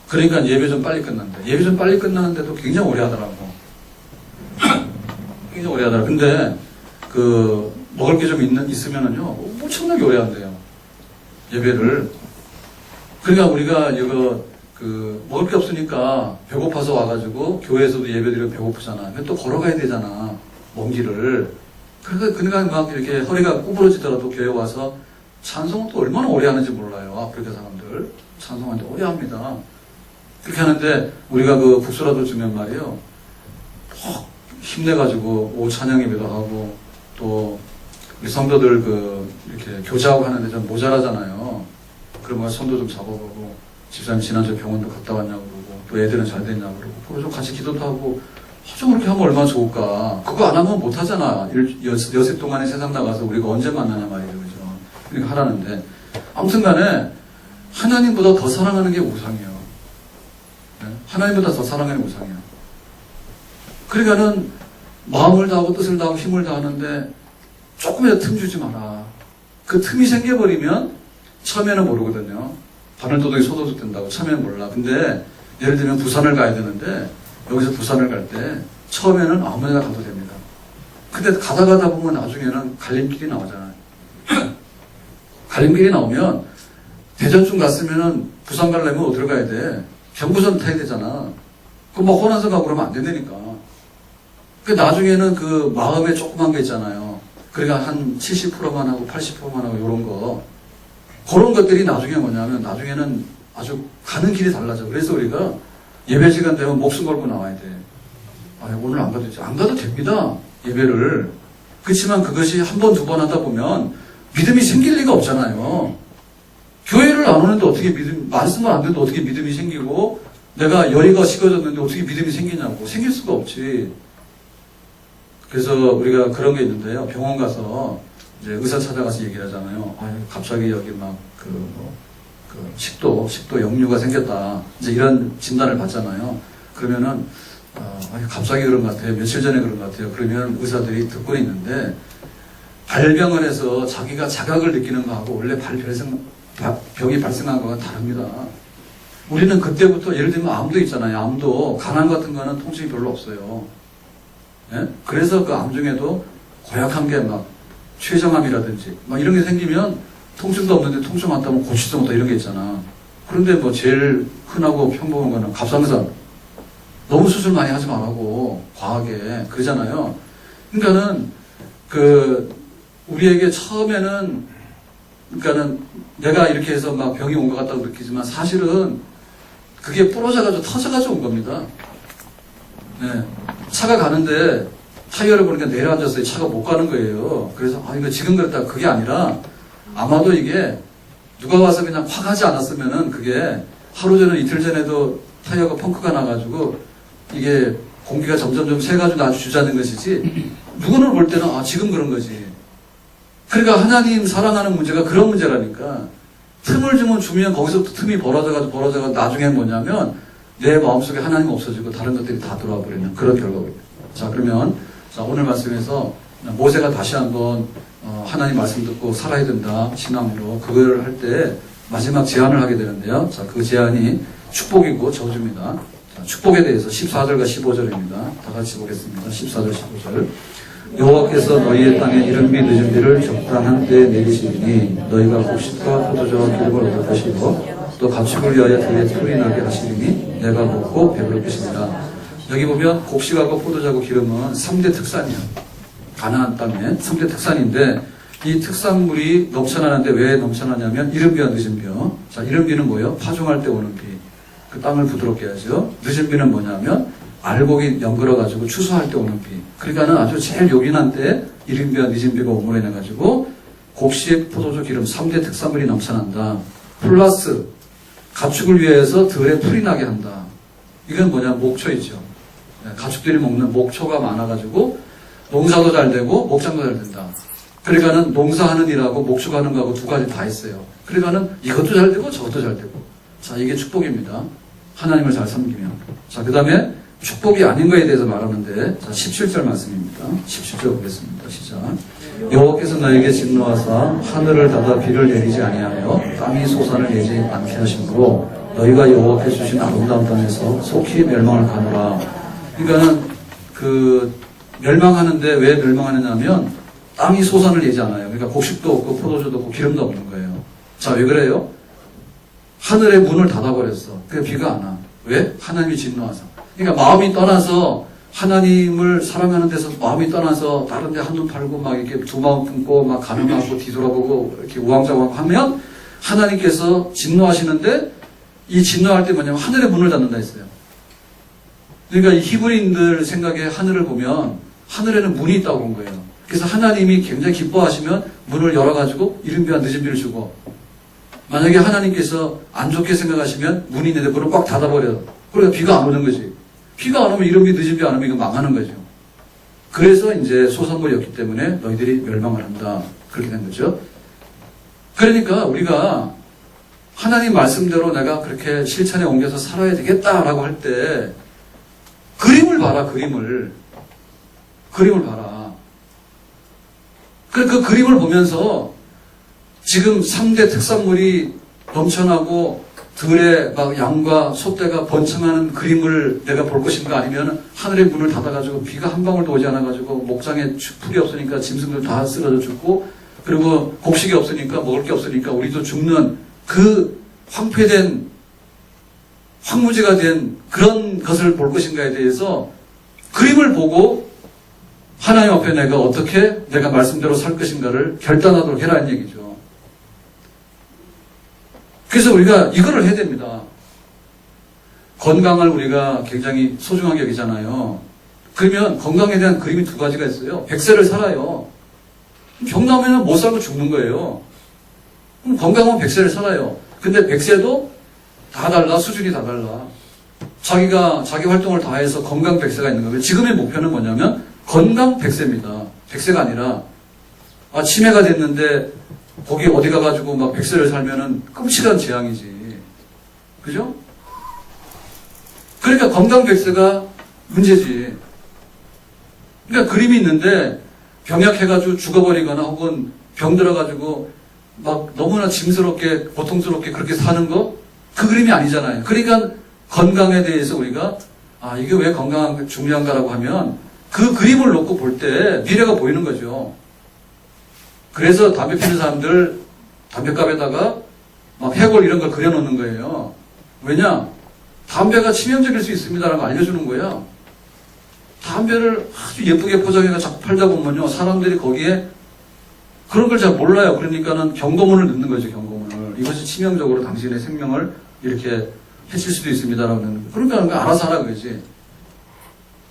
그러니까 예배 좀 빨리 끝난대. 예배 좀 빨리 끝나는데도 굉장히 오래 하더라고. 굉장히 오래 하더라고. 근데 그 먹을 게 좀 있으면은요 엄청나게 오래 한대요. 예배를. 그러니까 우리가 이거 먹을 게 없으니까 배고파서 와가지고 교회에서도 예배드리고 배고프잖아. 근데 또 걸어가야 되잖아. 먼 길을. 그러니까 막 이렇게 허리가 구부러지더라도 교회 와서 찬송은 또 얼마나 오래 하는지 몰라요. 아프리카 사람들. 찬송하는데 오래 합니다. 그렇게 하는데 우리가 그 국수라도 주면 말이에요. 힘내가지고 오후 찬양 예배도 하고 또 우리 성도들 이렇게 교제하고 하는데 좀 모자라잖아요. 그러면 손도 좀 잡아보고 집사님 지난주에 병원도 갔다 왔냐고 그러고 또 애들은 잘 됐냐고 그러고 그거 좀 같이 기도도 하고 좀 그렇게 하면 얼마나 좋을까. 그거 안 하면 못 하잖아. 여세 동안에 세상 나가서 우리가 언제 만나냐 말이죠. 그죠? 그러니까 하라는데 아무튼 간에 하나님보다 더 사랑하는 게 우상이에요. 네? 하나님보다 더 사랑하는 게 우상이에요. 그러니까는 마음을 다하고 뜻을 다하고 힘을 다하는데 조금이라도 틈 주지 마라. 그 틈이 생겨버리면 처음에는 모르거든요. 바늘도둑이 소도둑 된다고 처음에는 몰라. 근데 예를 들면 부산을 가야 되는데 여기서 부산을 갈 때 처음에는 아무 데나 가도 됩니다. 근데 가다 보면 나중에는 갈림길이 나오잖아요. 갈림길이 나오면 대전쯤 갔으면은 부산 가려면 어디로 가야 돼? 경부선 타야 되잖아. 그럼 막 호남선 가고 그러면 안 된다니까. 그 나중에는 그 마음에 조그만 게 있잖아요. 그러니까 한 70%만 하고 80%만 하고 이런 거. 그런 것들이 나중에 뭐냐면 나중에는 아주 가는 길이 달라져. 그래서 우리가 예배 시간 되면 목숨 걸고 나와야 돼. 아, 오늘 안 가도 되지. 안 가도 됩니다. 예배를. 그렇지만 그것이 한 번, 두 번 하다 보면 믿음이 생길 리가 없잖아요. 교회를 안 오는데 어떻게 말씀을 안 듣는데 어떻게 믿음이 생기고 내가 열이가 식어졌는데 어떻게 믿음이 생기냐고. 생길 수가 없지. 그래서 우리가 그런 게 있는데요. 병원 가서 이제 의사 찾아가서 얘기를 하잖아요. 갑자기 여기 막 식도 역류가 생겼다. 이제 이런 진단을 받잖아요. 그러면은, 갑자기 그런 것 같아요. 며칠 전에 그런 것 같아요. 그러면 의사들이 듣고 있는데, 발병원에서 자기가 자각을 느끼는 거하고 원래 병이 발생한 거가 다릅니다. 우리는 그때부터 예를 들면 암도 있잖아요. 암도, 간암 같은 거는 통증이 별로 없어요. 예? 그래서 그 암 중에도 고약한 게 막 췌장암이라든지 막 이런 게 생기면 통증도 없는데 통증 많다면 고치도 못하고 이런 게 있잖아. 그런데 뭐 제일 흔하고 평범한 거는 갑상선. 너무 수술 많이 하지 말라고 과하게 그러잖아요. 그러니까는 우리에게 처음에는 그러니까는 내가 이렇게 해서 막 병이 온 것 같다고 느끼지만 사실은 그게 부러져가지고 터져가지고 온 겁니다. 네. 차가 가는데 타이어를 보니까 내려앉았어요. 차가 못 가는 거예요. 그래서 이거 지금 그랬다. 그게 아니라 아마도 이게 누가 와서 그냥 확 하지 않았으면은 그게 하루 전에 이틀 전에도 타이어가 펑크가 나가지고 이게 공기가 점점 새가지고 아주 주저앉는 것이지 누구는 볼 때는 지금 그런 거지. 그러니까 하나님 사랑하는 문제가 그런 문제라니까. 틈을 주면 거기서부터 틈이 벌어져가지고 나중에 뭐냐면 내 마음속에 하나님 없어지고 다른 것들이 다 들어와 버리는 그런 결과거든요. 자, 그러면 오늘 말씀에서 모세가 다시 한번 하나님 말씀 듣고 살아야 된다. 신앙으로. 그걸 할 때 마지막 제안을 하게 되는데요. 자, 그 제안이 축복이고 저주입니다. 자, 축복에 대해서 14절과 15절입니다. 다 같이 보겠습니다. 14절, 15절. 여호와께서 너희의 땅에 이른비 늦은비를 적당한 때에 내리시리니 너희가 곡식과 포도주와 기름을 얻을 것이고 또 가축을 위하여 들에 풀이 나게 하시리니 내가 먹고 배부를 것입니다. 여기 보면 곡식하고 포도주하고 기름은 3대 특산이에요. 가나안 땅에 3대 특산인데 이 특산물이 넘쳐나는데 왜 넘쳐나냐면 이른비와 늦은비요. 자, 이른비는 뭐예요? 파종할 때 오는 비. 그 땅을 부드럽게 하죠. 늦은비는 뭐냐면 알곡이 연걸어가지고 추수할 때 오는 비. 그러니까는 아주 제일 요긴한 때 이른비와 늦은비가 오므려내가지고 곡식, 포도주, 기름 3대 특산물이 넘쳐난다. 플러스 가축을 위해서 들에 풀이 나게 한다. 이건 뭐냐? 목초이죠. 가축들이 먹는 목초가 많아가지고 농사도 잘 되고 목장도 잘 된다. 그러니까는 농사하는 일하고 목축하는 거하고 두 가지 다 있어요. 그러니까는 이것도 잘 되고 저것도 잘 되고. 자, 이게 축복입니다. 하나님을 잘 섬기면. 자, 그 다음에 축복이 아닌 거에 대해서 말하는데, 자, 17절 말씀입니다. 17절 보겠습니다. 시작. 여호와께서 너에게 진노하사 하늘을 닫아 비를 내리지 아니하여 땅이 솟아를 내지 않게 하심으로 너희가 여호와께 주신 아름다운 땅에서 속히 멸망을 가노라. 그러니까는 멸망하는데 왜 멸망하느냐면 땅이 솟아를 내지 않아요. 그러니까 곡식도 없고 포도주도 없고 기름도 없는 거예요. 자, 왜 그래요? 하늘의 문을 닫아버렸어. 그게 비가 안 와. 왜? 하나님이 진노하사. 그러니까 마음이 떠나서 하나님을 사랑하는 데서 마음이 떠나서 다른 데 한눈 팔고 막 이렇게 두 마음 품고 막 가늠하고 뒤돌아보고 이렇게 우왕좌왕 하면 하나님께서 진노하시는데 이 진노할 때 뭐냐면 하늘의 문을 닫는다 했어요. 그러니까 이 히브리인들 생각에 하늘을 보면 하늘에는 문이 있다고 본 거예요. 그래서 하나님이 굉장히 기뻐하시면 문을 열어가지고 이른비와 늦은비를 주고 만약에 하나님께서 안 좋게 생각하시면 문이 있는데 문을 꽉 닫아버려요. 그러니까 비가 안 오는 거지. 비가 안 오면 이른비 늦은비 안 오면 이거 망하는 거죠. 그래서 이제 소산물이었기 때문에 너희들이 멸망을 한다. 그렇게 된 거죠. 그러니까 우리가 하나님 말씀대로 내가 그렇게 실천에 옮겨서 살아야 되겠다라고 할 때 그림을 봐라. 그림을 봐라. 그 그림을 보면서 지금 3대 특산물이 넘쳐나고 들에 막 양과 소떼가 번창하는 그림을 내가 볼 것인가, 아니면 하늘의 문을 닫아가지고 비가 한 방울도 오지 않아가지고 목장에 풀이 없으니까 짐승들 다 쓰러져 죽고, 그리고 곡식이 없으니까 먹을 게 없으니까 우리도 죽는 그 황폐된 황무지가 된 그런 것을 볼 것인가에 대해서 그림을 보고 하나님 앞에 내가 어떻게 내가 말씀대로 살 것인가를 결단하도록 해라는 얘기죠. 그래서 우리가 이거를 해야 됩니다. 건강을 우리가 굉장히 소중하게 여기잖아요. 그러면 건강에 대한 그림이 두 가지가 있어요. 100세를 살아요. 병 나면 못 살고 죽는 거예요. 그럼 건강은 100세를 살아요. 근데 100세도 다 달라, 수준이 다 달라. 자기가 자기 활동을 다 해서 건강 100세가 있는 거예요. 지금의 목표는 뭐냐면 건강 100세입니다. 100세가 아니라 치매가 됐는데 거기 어디 가가지고 막 100세를 살면은 끔찍한 재앙이지. 그죠? 그러니까 건강 100세가 문제지. 그러니까 그림이 있는데 병약해가지고 죽어버리거나 혹은 병들어가지고 막 너무나 짐스럽게 고통스럽게 그렇게 사는 거, 그 그림이 아니잖아요. 그러니까 건강에 대해서 우리가 이게 왜 건강한 중요한가라고 하면 그 그림을 놓고 볼 때 미래가 보이는 거죠. 그래서 담배 피는 사람들 담배갑에다가 막 해골 이런 걸 그려놓는 거예요. 왜냐? 담배가 치명적일 수 있습니다라고 알려주는 거야. 담배를 아주 예쁘게 포장해서 자꾸 팔다 보면요, 사람들이 거기에 그런 걸 잘 몰라요. 그러니까는 경고문을 넣는 거죠, 경고문을. 이것이 치명적으로 당신의 생명을 이렇게 해칠 수도 있습니다라는. 그러니까 알아서 하라 그러지.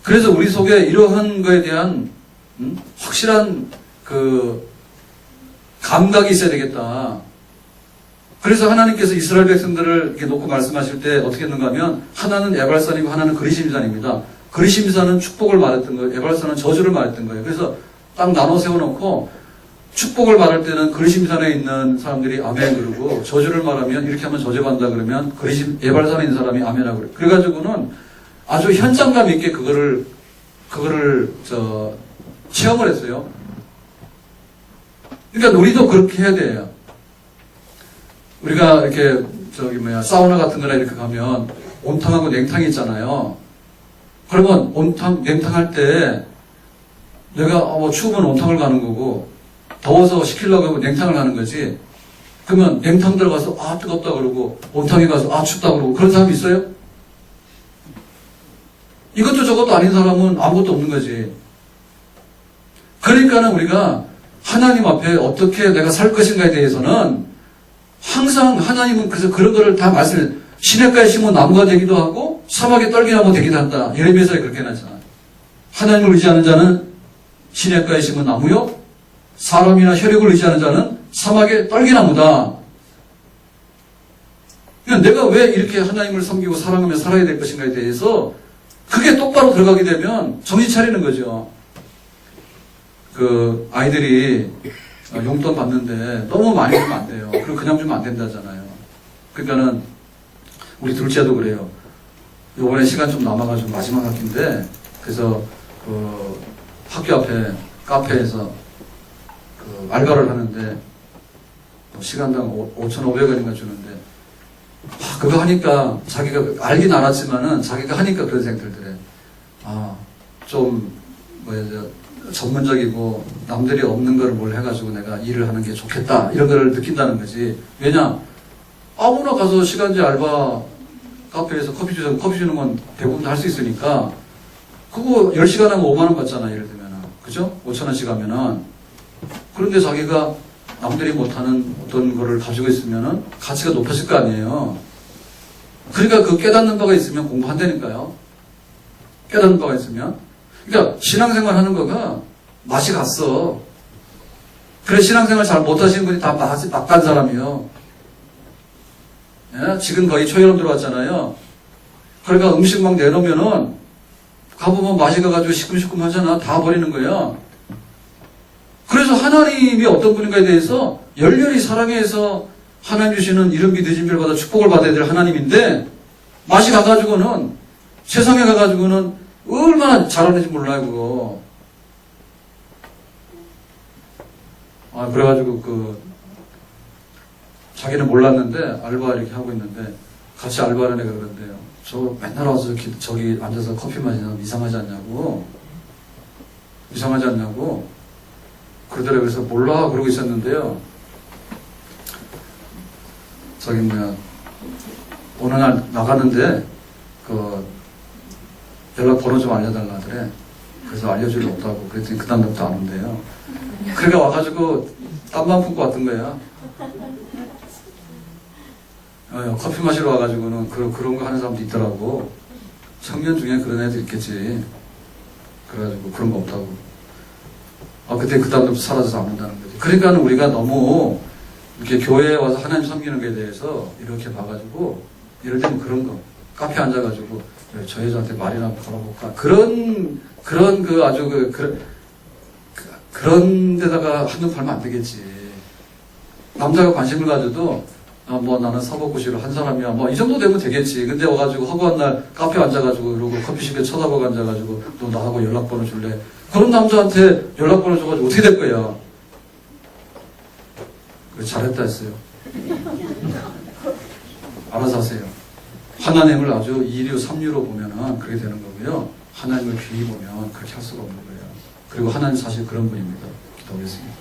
그래서 우리 속에 이러한 거에 대한 확실한 그 감각이 있어야 되겠다. 그래서 하나님께서 이스라엘 백성들을 이렇게 놓고 말씀하실 때 어떻게 했는가 하면, 하나는 에발산이고 하나는 그리심산입니다. 그리심산은 축복을 말했던 거예요. 에발산은 저주를 말했던 거예요. 그래서 딱 나눠 세워놓고 축복을 말할 때는 그리심산에 있는 사람들이 아멘 그러고, 저주를 말하면 이렇게 하면 저주받는다 그러면 에발산에 있는 사람이 아멘하고 그래요. 그래가지고는 아주 현장감 있게 그거를 체험을 했어요. 그러니까 우리도 그렇게 해야 돼요. 우리가 이렇게 사우나 같은 거나 이렇게 가면 온탕하고 냉탕이 있잖아요. 그러면 냉탕 할 때 내가 추우면 온탕을 가는 거고 더워서 식히려고 하면 냉탕을 가는 거지. 그러면 냉탕 들어가서 뜨겁다 그러고 온탕에 가서 춥다 그러고 그런 사람이 있어요? 이것도 저것도 아닌 사람은 아무것도 없는 거지. 그러니까는 우리가 하나님 앞에 어떻게 내가 살 것인가에 대해서는 항상 하나님은 그래서 그런 거를 다 시냇가에 심은 나무가 되기도 하고 사막에 떨기나무 되기도 한다. 예레미야서에 그렇게 해놨잖아. 하나님을 의지하는 자는 시냇가에 심은 나무요, 사람이나 혈육을 의지하는 자는 사막의 떨기나무다. 그러니까 내가 왜 이렇게 하나님을 섬기고 사랑하며 살아야 될 것인가에 대해서 그게 똑바로 들어가게 되면 정신 차리는 거죠. 그 아이들이 용돈 받는데 너무 많이 주면 안 돼요. 그리고 그냥 주면 안 된다잖아요. 그러니까는 우리 둘째도 그래요. 요번에 시간 좀 남아가지고 마지막 학기인데, 그래서 그 학교 앞에 카페에서 그 알바를 하는데 시간당 5,500원인가 주는데, 그거 하니까 자기가 알긴 알았지만은 자기가 하니까 그런 생각이 들더래. 좀 전문적이고 남들이 없는 걸 뭘 해가지고 내가 일을 하는 게 좋겠다, 이런 걸 느낀다는 거지. 왜냐? 아무나 가서 시간제 알바 카페에서 커피 주는 건 대부분 다 할 수 있으니까 그거 10시간 하면 5만 원 받잖아, 예를 들면. 그죠? 5,000원씩 하면은. 그런데 자기가 남들이 못하는 어떤 거를 가지고 있으면은 가치가 높아질 거 아니에요. 그러니까 그 깨닫는 바가 있으면 공부한다니까요. 깨닫는 바가 있으면. 그러니까 신앙생활 하는 거가 맛이 갔어. 그래, 신앙생활 잘 못하시는 분이 다 맛이 막간 사람이요. 예? 지금 거의 초여름 들어왔잖아요. 그러니까 음식 막 내놓으면은 가보면 맛이 가가지고 시큼시큼 하잖아. 다 버리는 거야. 그래서 하나님이 어떤 분인가에 대해서 열렬히 사랑해서 하나님 주시는 이름 믿으신 별 받아 축복을 받아야 될 하나님인데, 맛이 가가지고는, 세상에 가가지고는 얼마나 잘하는지 몰라요, 그거. 그래가지고 자기는 몰랐는데 알바 이렇게 하고 있는데 같이 알바하는 애가 그런데요. 저 맨날 와서 저기 앉아서 커피 마시면 이상하지 않냐고. 이상하지 않냐고. 그러더라고요. 그래서 몰라 그러고 있었는데요. 저기 어느 날 나가는데 연락번호 좀 알려달라 하더래. 그래서 알려주려 없다고 그랬더니 그 다음부터 안 온대요. 그러니까 와가지고 땀만 품고 왔던 거야. 커피 마시러 와가지고는 그런 거 하는 사람도 있더라고. 청년 중에 그런 애들 있겠지. 그래가지고 그런 거 없다고. 그때 그 다음부터 사라져서 안 온다는 거지. 그러니까 우리가 너무 이렇게 교회에 와서 하나님 섬기는 것에 대해서 이렇게 봐가지고 이럴 때는 그런 거. 카페 앉아가지고 저 여자한테 말이나 걸어볼까. 그런 그런 데다가 한눈 팔면 안 되겠지. 남자가 관심을 가져도 나는 사먹고 싫어 한 사람이야 이 정도 되면 되겠지. 근데 와가지고 허구한 날 카페 앉아가지고 이러고 커피숍에 쳐다보고 앉아가지고 너 나하고 연락번호 줄래? 그런 남자한테 연락번호 줘가지고 어떻게 될 거야? 잘했다 했어요. 알아서 하세요. 하나님을 아주 2류, 3류로 보면은 그렇게 되는 거고요. 하나님을 귀히 보면 그렇게 할 수가 없는 거예요. 그리고 하나님 사실 그런 분입니다. 기도하겠습니다.